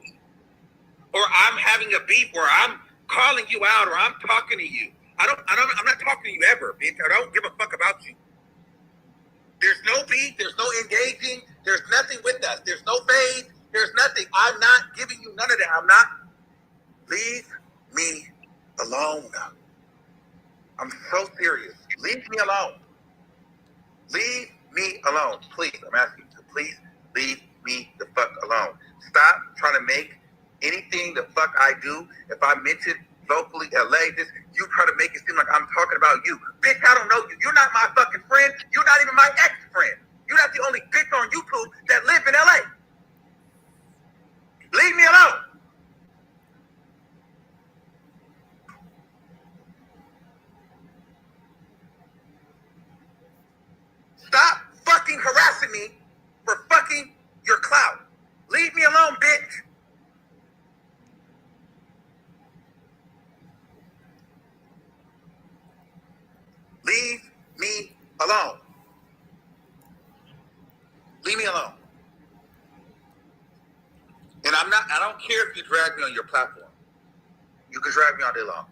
or I'm having a beef, or I'm calling you out, or I'm talking to you. I'm not talking to you ever, bitch. I don't give a fuck about you. There's no beef. There's no engaging. There's nothing with us. There's no phase. There's nothing. I'm not giving you none of that. I'm not. Leave me alone. I'm so serious. Leave me alone. Leave me alone. Please, I'm asking you to please leave me the fuck alone. Stop trying to make anything the fuck I do. If I mention locally LA, this, you try to make it seem like I'm talking about you. Bitch, I don't know you. You're not my fucking friend. You're not even my ex-friend. You're not the only bitch on YouTube that live in LA. Leave me alone. Stop fucking harassing me for fucking your clout. Leave me alone, bitch. Leave me alone. Leave me alone. And I don't care if you drag me on your platform. You can drag me all day long.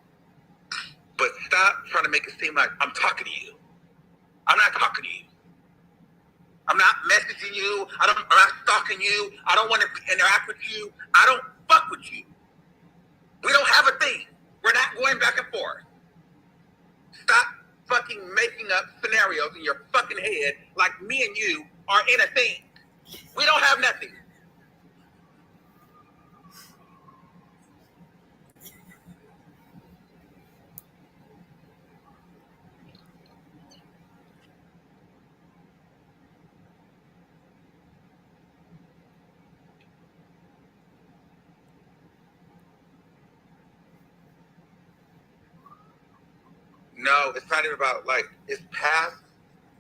But stop trying to make it seem like I'm talking to you. I'm not talking to you. I'm not messaging you. I'm not stalking you. I don't want to interact with you. I don't fuck with you. We don't have a thing. We're not going back and forth. Stop fucking making up scenarios in your fucking head like me and you are in a thing. We don't have nothing. No, it's not even about, like, it's past.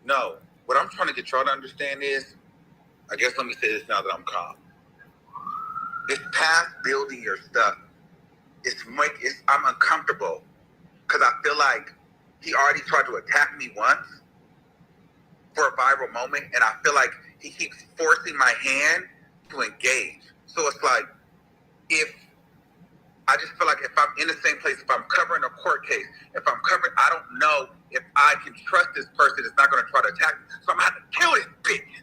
No. What I'm trying to get y'all to understand is, I guess let me say this now that I'm calm. It's past building your stuff. I'm uncomfortable because I feel like he already tried to attack me once for a viral moment, and I feel like he keeps forcing my hand to engage. So it's like, I just feel like if I'm in the same place, if I'm covering a court case, I don't know if I can trust this person that's not going to try to attack me. So I'm going to have to kill this bitch.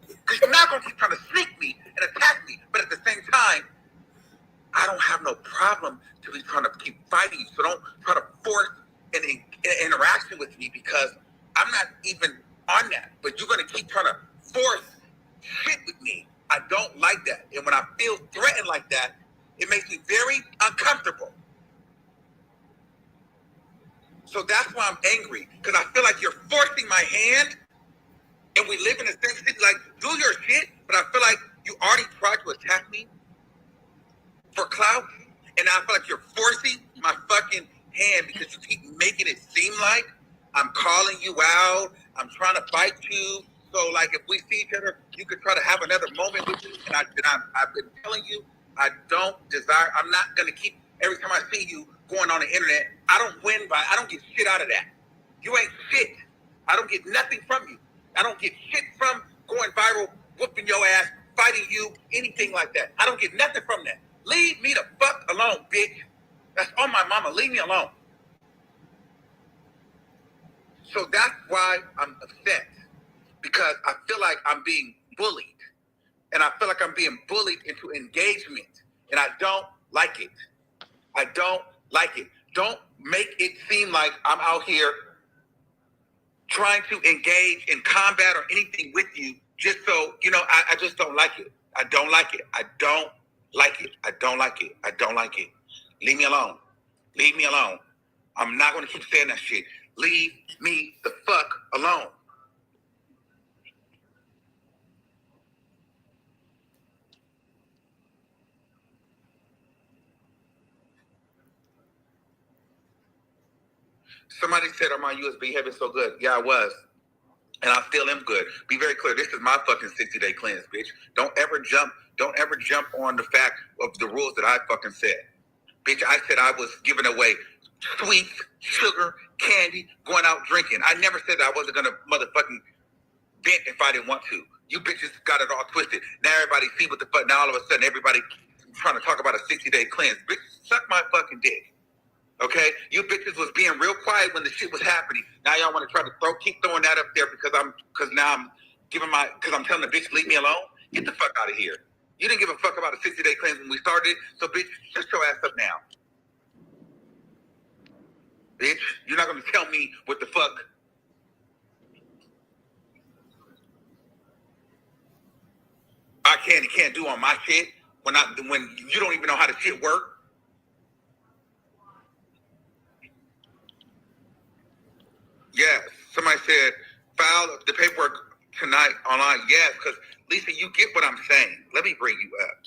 Because you're not going to keep trying to sneak me and attack me. But at the same time, I don't have no problem to be trying to keep fighting you. So don't try to force an interaction with me because I'm not even on that. But you're going to keep trying to force shit with me. I don't like that. And when I feel threatened like that, it makes me very uncomfortable. So that's why I'm angry, because I feel like you're forcing my hand, and we live in the same city. Like, do your shit, but I feel like you already tried to attack me for clout, and I feel like you're forcing my fucking hand because you keep making it seem like I'm calling you out, I'm trying to fight you. So, like, if we see each other, you could try to have another moment with me, and I've been telling you, I'm not going to keep, every time I see you going on the internet, I don't get shit out of that. You ain't shit. I don't get nothing from you. I don't get shit from going viral, whooping your ass, fighting you, anything like that. I don't get nothing from that. Leave me the fuck alone, bitch. That's on my mama. Leave me alone. So that's why I'm upset, because I feel like I'm being bullied. And I feel like I'm being bullied into engagement. And I don't like it. I don't like it. Don't make it seem like I'm out here trying to engage in combat or anything with you just so, I just don't like it. I don't like it. I don't like it. I don't like it. I don't like it. Leave me alone. Leave me alone. I'm not going to keep saying that shit. Leave me the fuck alone. Somebody said, Armon, you was behaving so good. Yeah, I was. And I still am good. Be very clear. This is my fucking 60-day cleanse, bitch. Don't ever jump don't ever jump on the fact of the rules that I fucking said. Bitch, I said I was giving away sweets, sugar, candy, going out drinking. I never said that I wasn't gonna motherfucking vent if I didn't want to. You bitches got it all twisted. Now everybody see what the fuck. Now all of a sudden everybody trying to talk about a 60-day cleanse. Bitch, suck my fucking dick. Okay? You bitches was being real quiet when the shit was happening. Now y'all want to try to keep throwing that up there because I'm telling the bitch leave me alone. Get the fuck out of here. You didn't give a fuck about a 60-day cleanse when we started, so bitch, shut your ass up now. Bitch, you're not gonna tell me what the fuck. I can't do on my shit when you don't even know how the shit work. Yes, somebody said file the paperwork tonight online. Yes, because Lisa, you get what I'm saying. Let me bring you up.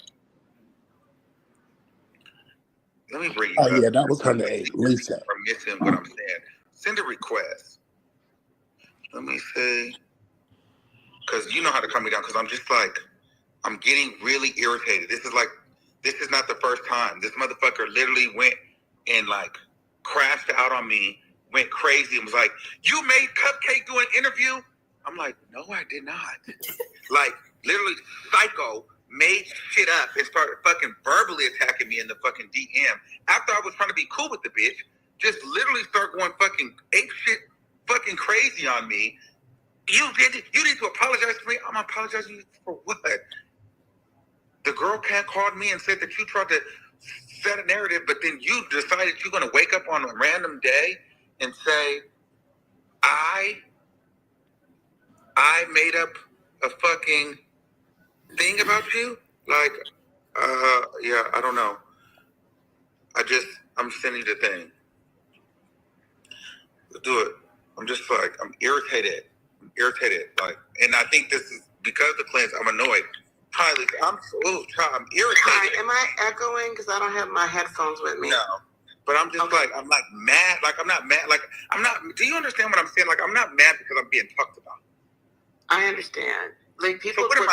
Oh yeah, that was her name, Lisa. I'm missing what I'm saying. Send a request. Let me see. Because you know how to calm me down. Because I'm just like, I'm getting really irritated. This is not the first time. This motherfucker literally went and like crashed out on me, went crazy and was like, you made Cupcake do an interview? I'm like, no, I did not. Like, literally psycho made shit up and started fucking verbally attacking me in the fucking DM after I was trying to be cool with the bitch. Just literally start going fucking ape shit fucking crazy on me. You need to apologize to me. I'm apologizing for what? The girl cat called me and said that you tried to set a narrative, but then you decided you're going to wake up on a random day and say, I made up a fucking thing about you? Like, yeah, I don't know. I'm sending you the thing. Do it. I'm just like, I'm irritated. Like, and I think this is because of the cleanse, I'm annoyed. Hi, Lisa. I'm irritated. Hi, am I echoing? Because I don't have my headphones with me. No. But I'm just like, I'm like mad. Like, I'm not mad. Like, I'm not, do you understand what I'm saying? Like, I'm not mad because I'm being talked about. I understand. Like, people don't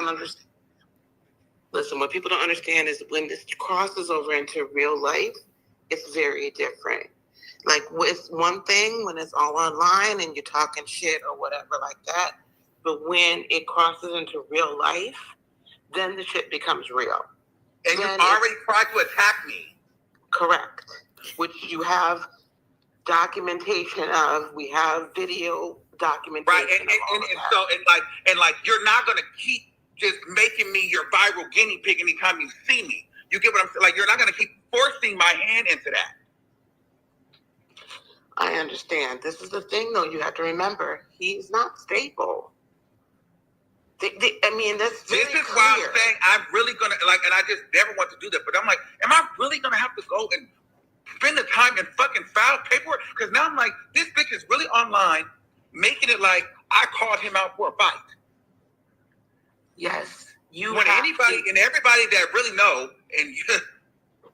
understand. Listen, what people don't understand is when this crosses over into real life, it's very different. Like, with one thing, when it's all online and you're talking shit or whatever like that, but when it crosses into real life, then the shit becomes real. And you already tried to attack me. Correct. Which you have documentation of. We have video documentation. Right, and you're not gonna keep just making me your viral guinea pig anytime you see me. You get what I'm saying? Like, you're not gonna keep forcing my hand into that. I understand. This is the thing, though. You have to remember, he's not stable. I mean, that's very This is clear. why I'm saying I'm really gonna like, and I just never want to do that. But I'm like, am I really gonna have to go and spend the time and fucking file paperwork? Because now I'm like, this bitch is really online, making it like I called him out for a fight. Yes, you. When anybody and everybody that really know, and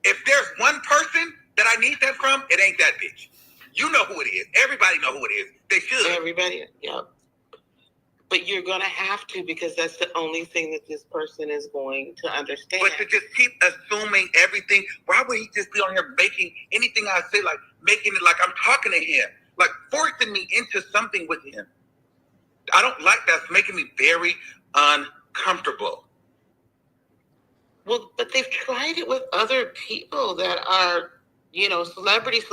if there's one person that I need that from, it ain't that bitch. You know who it is. Everybody know who it is. They should. Everybody, yep. But you're going to have to, because that's the only thing that this person is going to understand. But to just keep assuming everything, why would he just be on here making anything I say, like making it like I'm talking to him, like forcing me into something with him? I don't like that. It's making me very uncomfortable. Well, but they've tried it with other people that are, celebrities.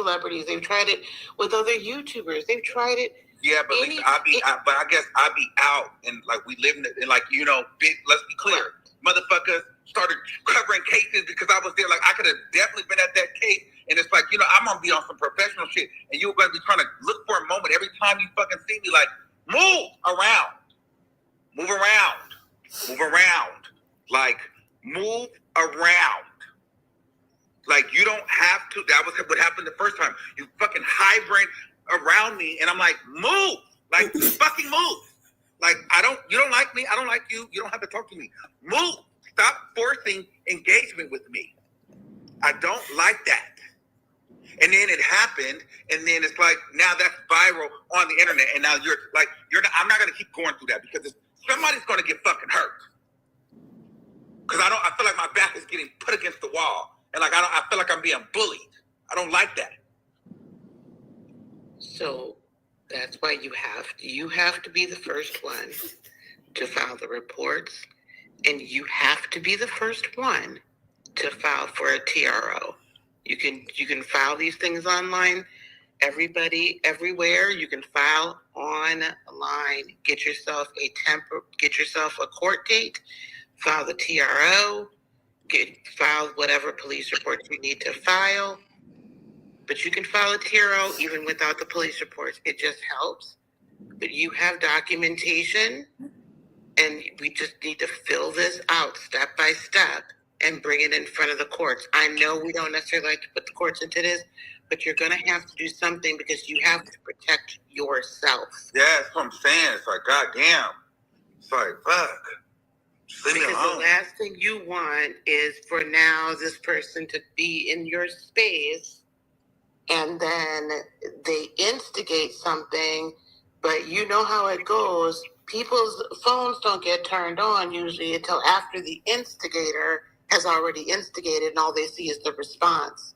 They've tried it with other YouTubers. They've tried it. Yeah, but I guess I be out and like we live in like, big, let's be clear. Motherfuckers started covering cases because I was there. Like, I could have definitely been at that case. And it's like, I'm going to be on some professional shit. And you're going to be trying to look for a moment every time you fucking see me, like, move around. Like, move around. Like, you don't have to. That was what happened the first time. You fucking hovering around me, and I'm like, move. Like, fucking move. Like, you don't like me. I don't like you. You don't have to talk to me. Move. Stop forcing engagement with me. I don't like that. And then it happened, and then it's like, now that's viral on the internet, and now I'm not going to keep going through that because somebody's going to get fucking hurt. Because I feel like my back is getting put against the wall, and like I feel like I'm being bullied. I don't like that. So that's why you have to be the first one to file the reports, and you have to be the first one to file for a TRO. You can file these things online. Everybody, everywhere, you can file online. Get yourself a court date. File the TRO. File whatever police report you need to file. But you can file a TRO even without the police reports. It just helps. But you have documentation, and we just need to fill this out step by step and bring it in front of the courts. I know we don't necessarily like to put the courts into this, but you're going to have to do something because you have to protect yourself. Yeah, that's what I'm saying. It's like, goddamn. It's like, fuck. Just leave me Because alone. the last thing you want is for now this person to be in your space and then they instigate something, but you know how it goes. People's phones don't get turned on usually until after the instigator has already instigated and all they see is the response.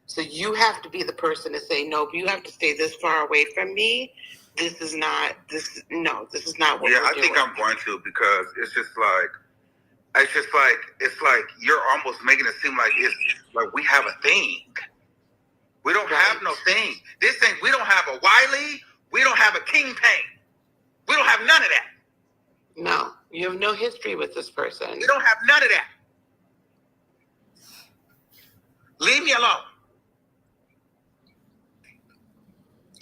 So you have to be the person to say, no, you have to stay this far away from me. This is not what we're doing. I think I'm going to, because it's like you're almost making it seem like it's like we have a thing. We don't have no thing. This thing, we don't have a Wiley. We don't have a Kingpin. We don't have none of that. No, you have no history with this person. We don't have none of that. Leave me alone.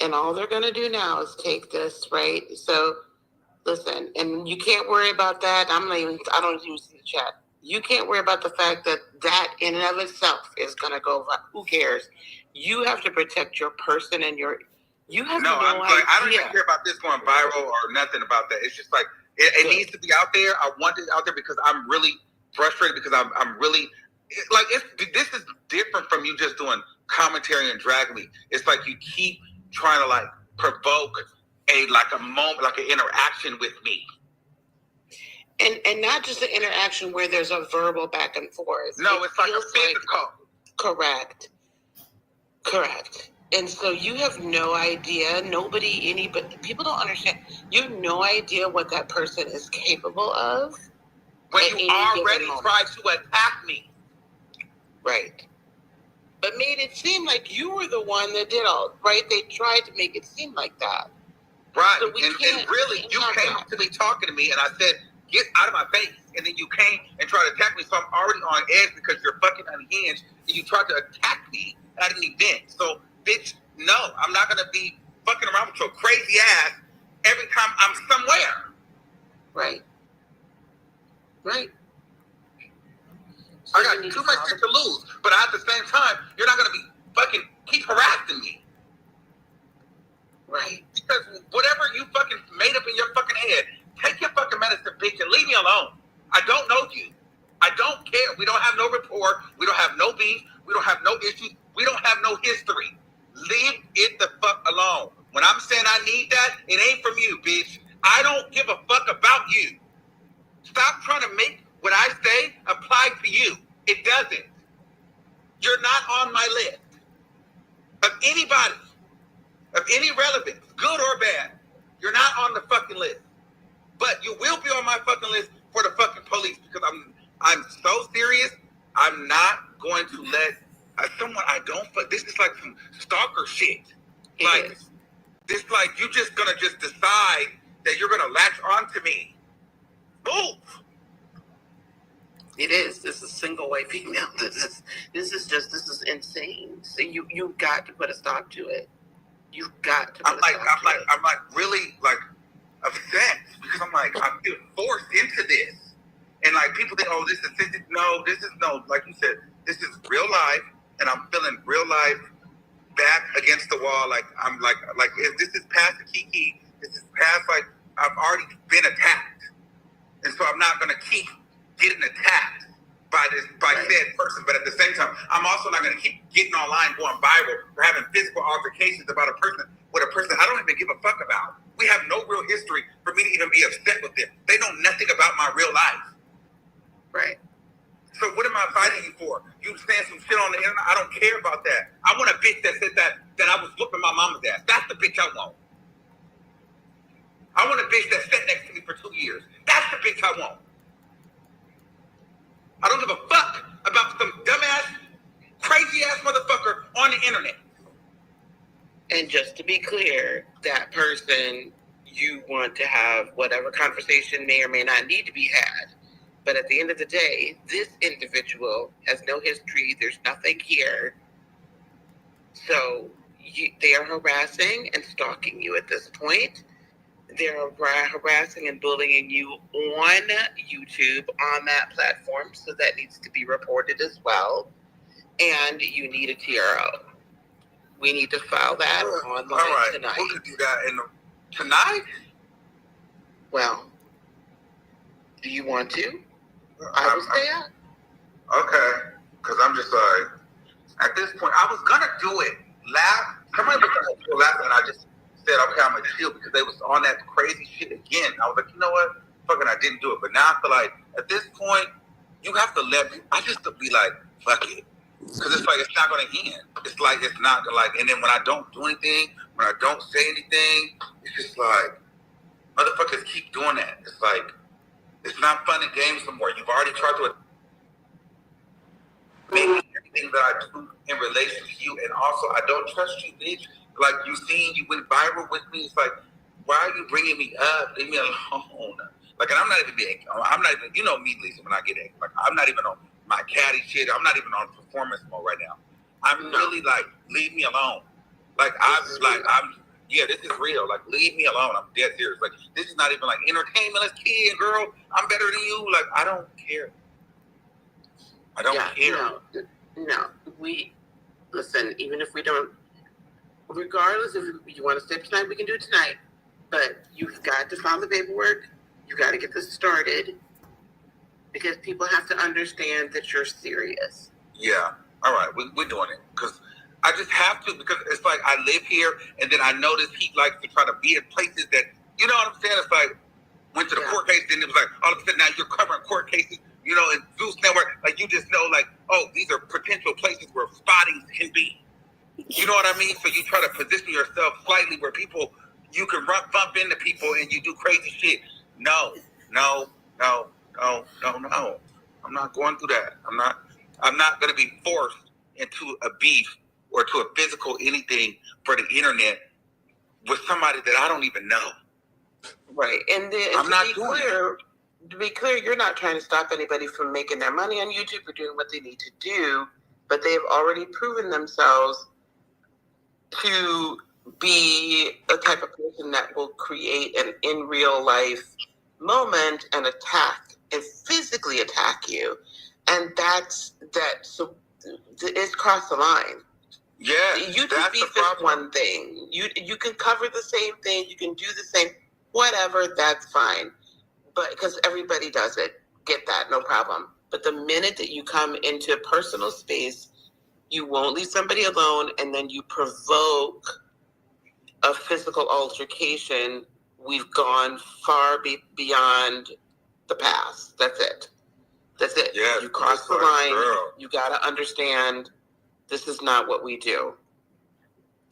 And all they're going to do now is take this, right? So, listen, and you can't worry about that. I don't even see the chat. You can't worry about the fact that in and of itself is going to go, who cares? You have to protect your person and you have no idea. I don't even care about this going viral or nothing about that. It's just like, it needs to be out there. I want it out there because I'm really frustrated, because I'm really, like, this is different from you just doing commentary and drag me. It's like you keep trying to like provoke a moment, like an interaction with me. And not just an interaction where there's a verbal back and forth. No, it's like a physical. Correct. And so you have no idea, people don't understand. You have no idea what that person is capable of. When you already tried to attack me. Right. But made it seem like you were the one that did all, right? They tried to make it seem like that. Right. So and really, you came to me talking to me, and I said, get out of my face. And then you came and tried to attack me, so I'm already on edge because you're fucking unhinged, and you tried to attack me at an event. So, bitch, no, I'm not going to be fucking around with your crazy ass every time I'm somewhere. Right. So I got too much shit to lose, but at the same time, you're not going to be fucking keep harassing me. Right. Because whatever you fucking made up in your fucking head, take your fucking medicine, bitch, and leave me alone. I don't know you. I don't care. We don't have no rapport. We don't have no beef. We don't have no issues. We don't have no history. Leave it the fuck alone. When I'm saying I need that, it ain't from you, bitch. I don't give a fuck about you. Stop trying to make what I say apply to you. It doesn't. You're not on my list. Of anybody, of any relevance, good or bad, you're not on the fucking list. But you will be on my fucking list for the fucking police, because I'm so serious. I'm not going to let someone I don't fuck. This is like some stalker shit. Like this, like you just gonna just decide that you're gonna latch onto me. Move. It is. This is single white female. This is insane. So you've got to put a stop to it. You've got to. I'm really like upset, because I'm being forced into this, and like people think, oh, this is no, like you said, this is real life, and I'm feeling real life back against the wall. Like I'm like if this is past the kiki, this is past, like I've already been attacked, and so I'm not gonna keep getting attacked by said person. But at the same time, I'm also not gonna keep getting online, going viral, or having physical altercations about a person with a person I don't even give a fuck about. We have no real history for me to even be upset with them. They know nothing about my real life. Right. playing you for? You saying some shit on the internet? I don't care about that. I want a bitch that said that I was whooping my mama's ass. That's the bitch I want. I want a bitch that sat next to me for 2 years. That's the bitch I want. I don't give a fuck about some dumbass, crazy ass motherfucker on the internet. And just to be clear, that person, you want to have whatever conversation may or may not need to be had. But at the end of the day, this individual has no history. There's nothing here. So they are harassing and stalking you at this point. They're harassing and bullying you on YouTube, on that platform. So that needs to be reported as well. And you need a TRO. We need to file that online tonight. We could do that tonight? Well, do you want to? I will stay out. Okay. Because I'm just like, at this point, I was going to do it. Somebody was going to do it last and I just said, okay, I'm going to chill because they was on that crazy shit again. I was like, you know what? Fucking I didn't do it. But now I feel like, at this point, you have to I just to be like, fuck it. Because it's like, it's not going to end. It's like, it's not like, and then when I don't do anything, when I don't say anything, it's just like, motherfuckers keep doing that. It's like, it's not fun and games anymore. You've already tried to make everything that I do in relation to you, and also, I don't trust you, bitch. Like, you went viral with me. It's like, why are you bringing me up? Leave me alone. Like, and I'm not even, you know me, Lisa, when I get angry. Like, I'm not even on my catty shit. I'm not even on performance mode right now. I'm really like, leave me alone. Like, this is real. Like, leave me alone. I'm dead serious. Like, this is not even like entertainment. Let's kid, girl. I'm better than you. Like, I don't care. I don't care. No. Listen, even if we don't, regardless if you want to stay tonight, we can do it tonight. But you've got to file the paperwork. You got to get this started. Because people have to understand that you're serious. Yeah. All right. We're doing it. Because I just have to. Because it's like I live here. And then I notice he likes to try to be in places that, you know what I'm saying? It's like, went to the court case. Then it was like, all of a sudden now you're covering court cases. You know, in Zeus Network. Like, you just know, like, oh, these are potential places where spottings can be. You know what I mean? So you try to position yourself slightly where people, you can bump into people and you do crazy shit. No. I'm not going through that. I'm not going to be forced into a beef or to a physical anything for the internet with somebody that I don't even know. Right. And then to be clear, you're not trying to stop anybody from making their money on YouTube or doing what they need to do, but they've already proven themselves to be a type of person that will create an in real life moment and physically attack you. And so it's crossed the line. Yeah, YouTube beef is one thing. You can cover the same thing, you can do the same, whatever, that's fine. But because everybody does it, get that, no problem. But the minute that you come into personal space, you won't leave somebody alone, and then you provoke a physical altercation, we've gone far beyond the past. That's it. Yeah, you cross the line. Girl. You got to understand this is not what we do.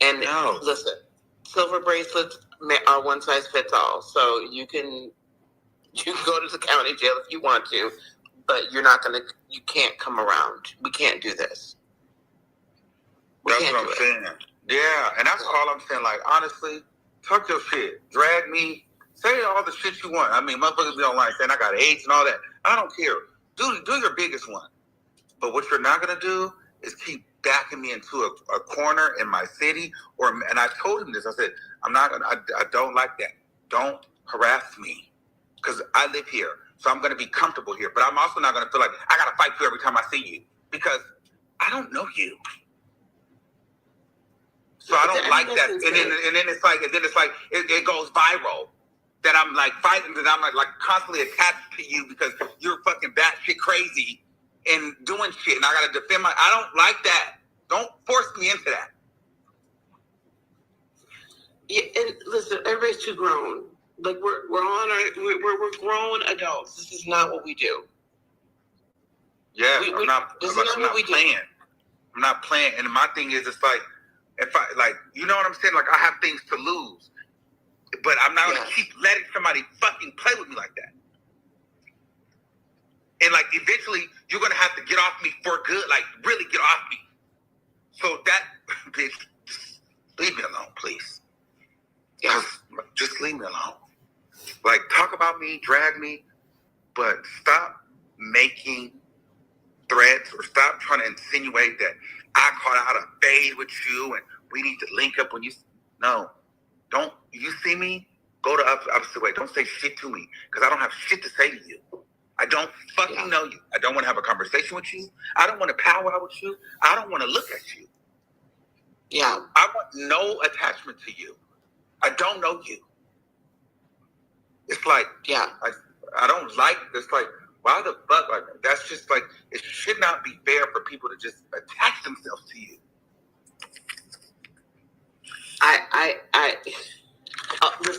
And listen, silver bracelets are one size fits all. So you can go to the county jail if you want to, but you can't come around. We can't do this. That's what I'm saying. Yeah, and that's all I'm saying. Like, honestly, talk your shit. Drag me. Say all the shit you want. I mean, motherfuckers be online saying I got AIDS and all that. I don't care. Do your biggest one. But what you're not going to do is keep backing me into a corner in my city. And I told him this. I said, I don't like that. Don't harass me. Because I live here. So I'm going to be comfortable here. But I'm also not going to feel like I got to fight you every time I see you. Because I don't know you. So I don't like that. And then it's like, it goes viral. That I'm like fighting, that I'm like constantly attached to you because you're fucking batshit crazy and doing shit. And I got to defend I don't like that. Don't force me into that. Yeah, and listen, everybody's too grown. Like we're grown adults. This is not what we do. Yes, I'm not playing. I'm not playing. And my thing is, it's like, if I, like, you know what I'm saying? Like, I have things to lose. But I'm not going to keep letting somebody fucking play with me like that. And, like, eventually, you're going to have to get off me for good. Like, really get off me. So that, bitch, just leave me alone, please. Just leave me alone. Like, talk about me, drag me, but stop making threats or stop trying to insinuate that I caught out a fade with you and we need to link up when you... No. Don't... You see me? Go the opposite way. Don't say shit to me because I don't have shit to say to you. I don't fucking know you. I don't want to have a conversation with you. I don't want to powwow with you. I don't want to look at you. Yeah. I want no attachment to you. I don't know you. It's like, I don't like this. Like, why the fuck? Like, that's just like, it should not be fair for people to just attach themselves to you.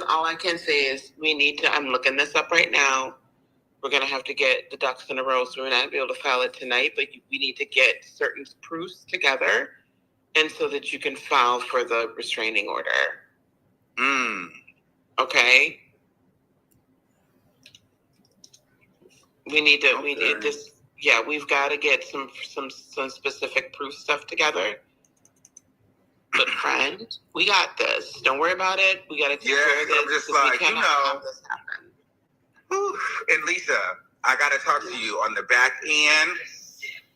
All I can say is we need to, I'm looking this up right now. We're going to have to get the ducks in a row, so we're not going to be able to file it tonight, but we need to get certain proofs together and so that you can file for the restraining order. Okay? We've got to get some specific proof stuff together. But friend, we got this. Don't worry about it. We got to take care of this. I'm just like, we cannot have this happen. And Lisa, I got to talk to you on the back end,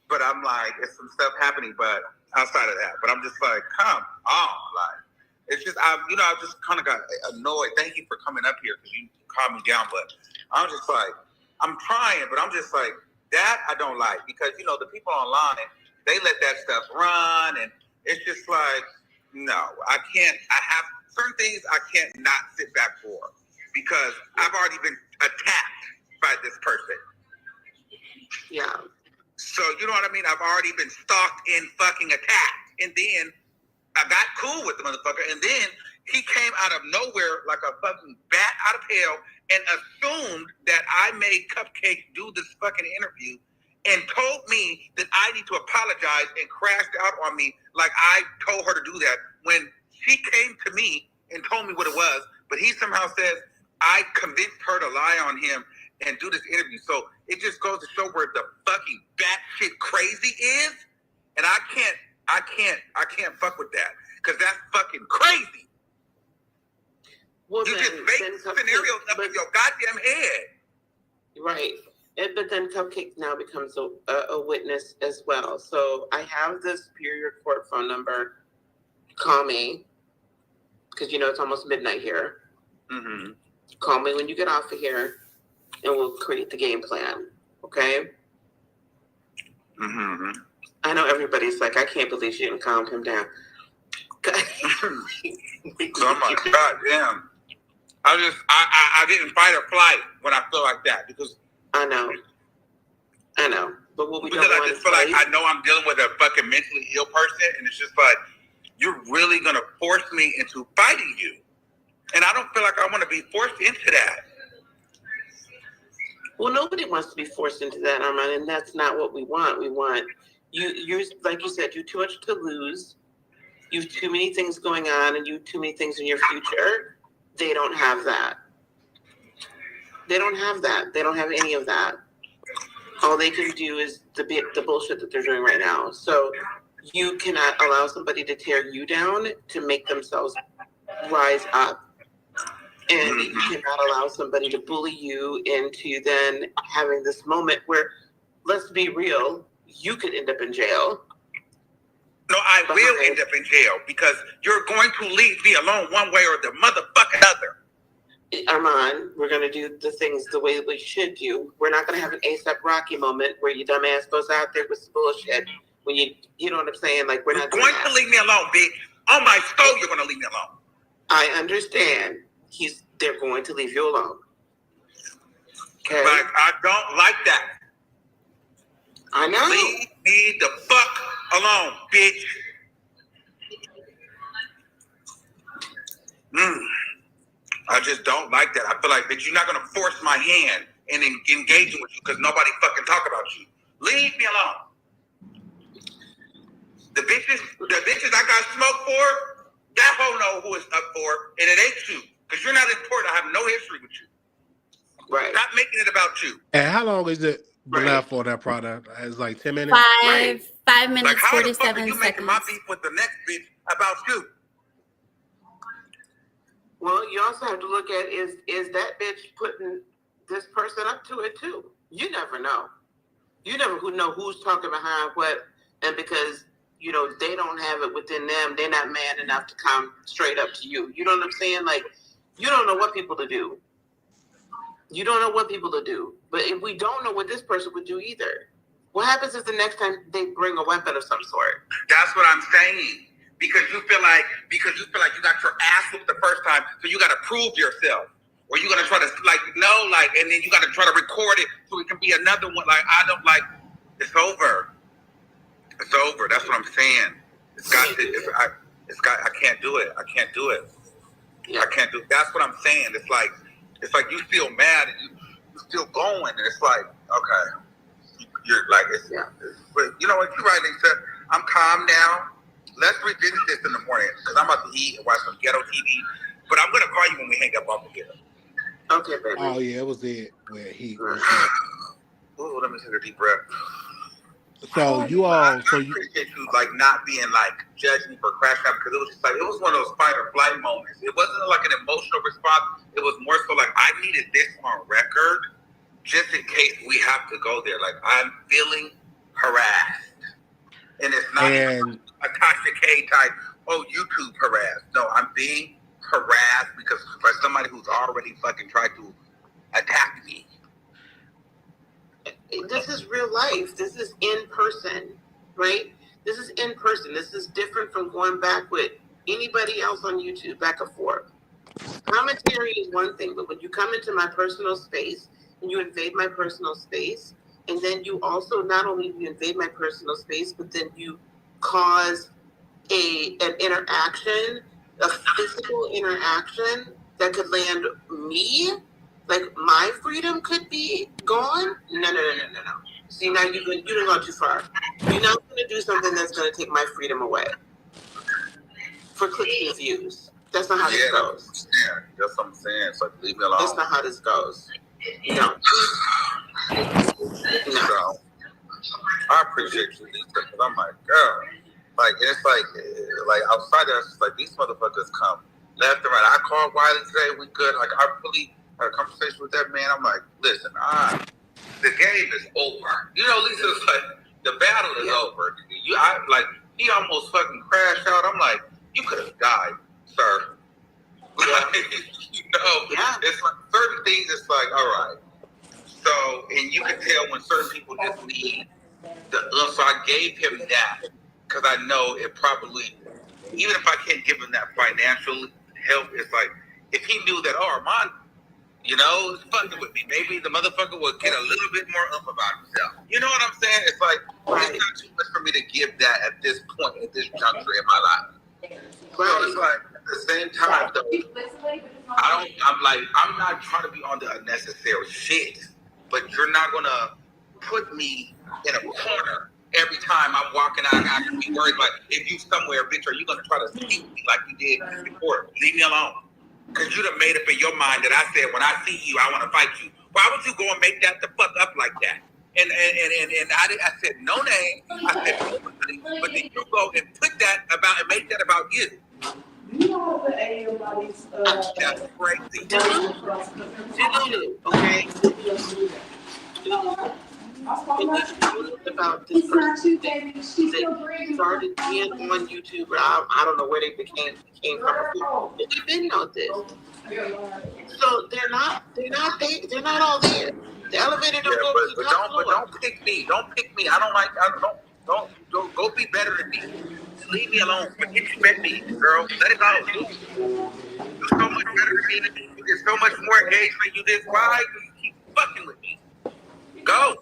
but I'm like, it's some stuff happening, but outside of that, but I'm just like, come on, like, it's just, I just kind of got annoyed. Thank you for coming up here because you calmed me down, but I'm just like, I'm trying, but I'm just like, that I don't like because, the people online, they let that stuff run, and it's just like, no, I can't, I have certain things I can't not sit back for because I've already been attacked by this person. Yeah. So, you know what I mean? I've already been stalked and fucking attacked. And then I got cool with the motherfucker. And then he came out of nowhere like a fucking bat out of hell and assumed that I made Cupcake do this fucking interview and told me that I need to apologize and crashed out on me like I told her to do that when she came to me and told me what it was. But he somehow says I convinced her to lie on him and do this interview. So it just goes to show where the fucking batshit crazy is. And I can't fuck with that because that's fucking crazy. Well, you just make scenarios up in your goddamn head. Right. But then Cupcake now becomes a witness as well. So I have the Superior Court phone number. Call me. Because it's almost midnight here. Mm-hmm. Call me when you get off of here. And we'll create the game plan. Okay? Mm-hmm. I know everybody's like, I can't believe she didn't calm him down. Oh my God, damn. I didn't fight or flight when I feel like that because I know. But what we don't because want I just feel like I know I'm dealing with a fucking mentally ill person, and it's just like you're really gonna force me into fighting you, and I don't feel like I want to be forced into that. Well, nobody wants to be forced into that, Arman, and that's not what we want. We want you're like you said, you too much to lose. You have too many things going on, and you have too many things in your future. They don't have that. They don't have that. They don't have any of that. All they can do is the bullshit that they're doing right now. So you cannot allow somebody to tear you down to make themselves rise up. And you cannot allow somebody to bully you into then having this moment where, let's be real, you could end up in jail. No, I will end up in jail because you're going to leave me alone one way or the motherfucking other. Arman, we're going to do the things the way we should do. We're not going to have an A$AP Rocky moment where your dumb ass goes out there with some bullshit. When you know what I'm saying? Like, we're not going to leave me alone, bitch. On my soul, you're going to leave me alone. I understand. They're going to leave you alone. Okay. Like, I don't like that. I know. Leave me the fuck alone, bitch. I just don't like that. I feel like that you're not going to force my hand and engaging with you because nobody fucking talk about you. Leave me alone. The bitches I got smoke for, that hoe know who it's up for, and it ain't you. Because you're not important. I have no history with you. Right. Stop making it about you. And how long is it been Right. left for that product? It's like 10 minutes? 5 minutes, Like, how 47 the fuck are you seconds. making my beef with the next bitch about you? Well, you also have to look at is that bitch putting this person up to it too? You never know. You never know who's talking behind what, and because you know they don't have it within them, they're not man enough to come straight up to you. You know what I'm saying? Like, you don't know what people to do. You don't know what people to do. But if we don't know what this person would do either, what happens is the next time they bring a weapon of some sort? That's what I'm saying. Because you feel like you got your ass whooped the first time, so you got to prove yourself, or you got to try to and then you got to try to record it so it can be another one. Like, I don't like. It's over. It's over. That's what I'm saying. I can't do it. I can't do it. Yeah. I can't do it. That's what I'm saying. It's like you feel mad and you're still going, and it's like, okay, you're like, but you know what? You're right, Lisa. I'm calm now. Let's revisit this in the morning because I'm about to eat and watch some ghetto TV. But I'm gonna call you when we hang up off the ghetto. Okay, baby. Oh yeah, it was it where he was. Ooh, let me take a deep breath. So I appreciate you like not being like judging me for crashing out because it was one of those fight or flight moments. It wasn't like an emotional response. It was more so like I needed this on record just in case we have to go there. Like I'm feeling harassed, and it's not even a Tasha K type. Oh, YouTube harassed. No, I'm being harassed because by somebody who's already fucking tried to attack me. This is real life. This is in person, right? This is in person. This is different from going back with anybody else on YouTube, back and forth. Commentary is one thing, but when you come into my personal space and you invade my personal space, and then you also not only you invade my personal space, but then you cause an interaction, a physical interaction that could land me. Like my freedom could be gone. No. See, now you done gone too far. You're not going to do something that's going to take my freedom away for clicks and views. That's not how this goes. Yeah, that's what I'm saying. It's like leave me alone. That's not how this goes. No. So, I appreciate you, Lisa, because I'm like, girl, like it's like outside of us, like these motherfuckers come left and right. I called Wiley today. We good. Like I really had a conversation with that man. I'm like, listen, the game is over. You know, Lisa's like, the battle is over. He almost fucking crashed out. I'm like, you could have died, sir. Like, it's like certain things. It's like, all right. So, and you can tell when certain people just need so I gave him that because I know it probably, even if I can't give him that financial help, it's like if he knew that, Armon, you know, is fucking with me, maybe the motherfucker would get a little bit more up about himself. You know what I'm saying? It's like it's not too much for me to give that at this point, at this juncture in my life. So it's like at the same time, though, I'm not trying to be on the unnecessary shit, but you're not gonna put me in a corner every time I'm walking out. I can be worried like if you somewhere, bitch, are you gonna try to sneak me like you did before? Leave me alone. Because you done made up in your mind that I said when I see you, I want to fight you. Why would you go and make that the fuck up like that? And I said no name. I said nobody. But then you go and put that about and make that about you. You know what everybody's that's crazy. Okay. About this person started being on YouTube. I don't know where they came from. But they've been on this, so they're not all there. The elevator don't go to the top floor. But don't pick me. Don't pick me. Don't go be better than me. Just leave me alone. But expect me, girl. Let it go. You're so much better than me. You get so much more engagement. You did. Why do you keep fucking with me? Go.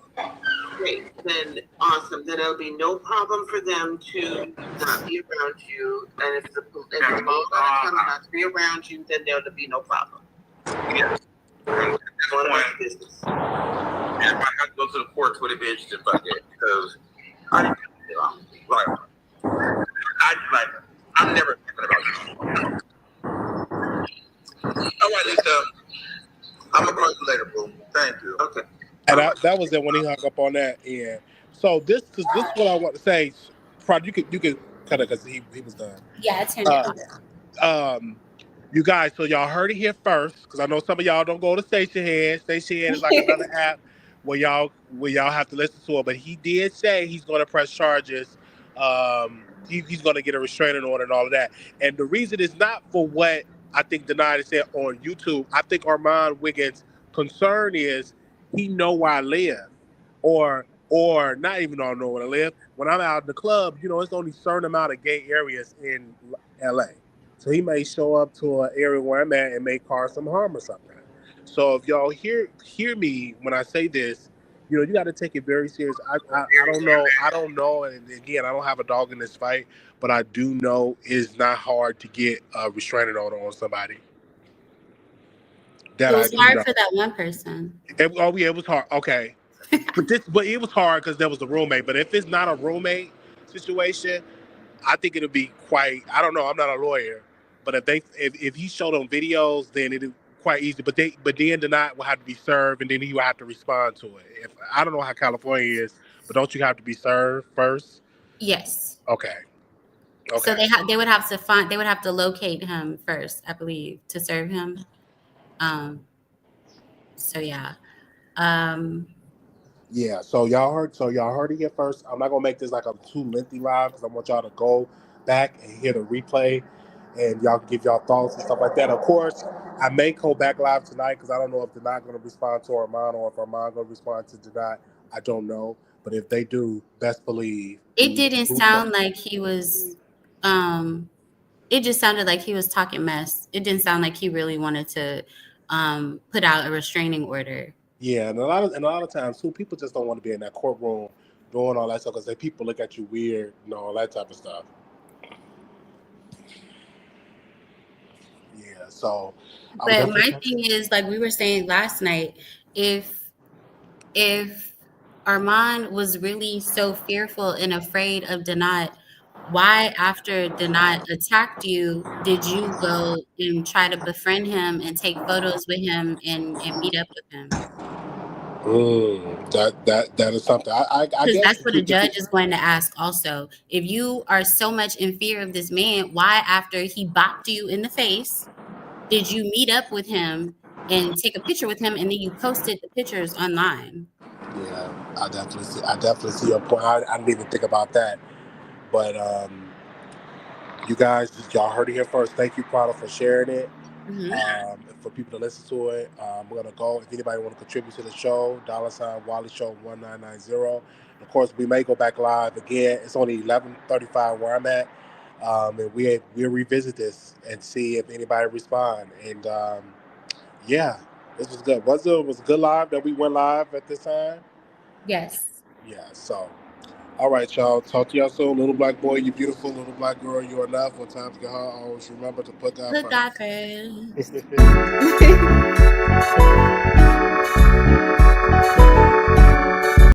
Great, then awesome. Then it'll be no problem for them to not be around you. And if the law tell them not to be around you, then there'll be no problem. Yes. At I have to go to the courts with a bitch to fuck it because I didn't I'm never thinking about you. All right, Lisa. I'm gonna call you later, boo. Thank you. Okay. And that was it when he hung up on that. And so this is what I want to say. Probably you could kind of because he was done. Yeah, I turned it off. You guys, so y'all heard it here first, because I know some of y'all don't go to Station Head. Station Head is like another app where y'all have to listen to it. But he did say he's going to press charges. He's going to get a restraining order and all of that. And the reason is not for what I think Denight said on YouTube. I think Armon Wiggins' concern is he know where I live, or not even know where I live. When I'm out in the club, it's only a certain amount of gay areas in LA. So he may show up to an area where I'm at and may cause some harm or something. So if y'all hear me when I say this, you got to take it very serious. I don't know, and again, I don't have a dog in this fight, but I do know it's not hard to get a restraining order on somebody. It was hard for that one person. It was hard. Okay, but it was hard because there was a roommate. But if it's not a roommate situation, I think it'll be quite. I don't know. I'm not a lawyer, but if he showed them videos, then it'll quite easy. But then Denight will have to be served, and then he will have to respond to it. I don't know how California is, but don't you have to be served first? Yes. Okay. So they would have to locate him first, I believe, to serve him. So yeah. Yeah, so y'all heard it here first. I'm not gonna make this like a too lengthy live because I want y'all to go back and hear the replay, and y'all can give y'all thoughts and stuff like that. Of course, I may go back live tonight because I don't know if they're not gonna respond to Arman or if Arman gonna respond to Denight. I don't know, but if they do, best believe it didn't sound like he was. It just sounded like he was talking mess. It didn't sound like he really wanted to put out a restraining order. Yeah, and a lot of times too, people just don't want to be in that courtroom doing all that stuff because people look at you weird, all that type of stuff. Yeah, so. But my thing is, like we were saying last night, if Arman was really so fearful and afraid of Denight, why after Denight attacked you did you go and try to befriend him and take photos with him and meet up with him? That is something I guess that's what a judge is going to ask also. If you are so much in fear of this man, why after he bopped you in the face did you meet up with him and take a picture with him and then you posted the pictures online? Yeah, I definitely see your point. I didn't even think about that. But you guys, y'all heard it here first. Thank you, Prada, for sharing it. Mm-hmm. For people to listen to it, we're gonna go. If anybody want to contribute to the show, $ Wiley Show 1990. Of course, we may go back live again. It's only 11:35 where I'm at, and we'll revisit this and see if anybody respond. And yeah, this was good. Was a good live that we went live at this time? Yes. Yeah. So. All right, y'all. Talk to y'all soon. Little black boy, you beautiful. Little black girl, you're enough. When times get hard, always remember to put God first.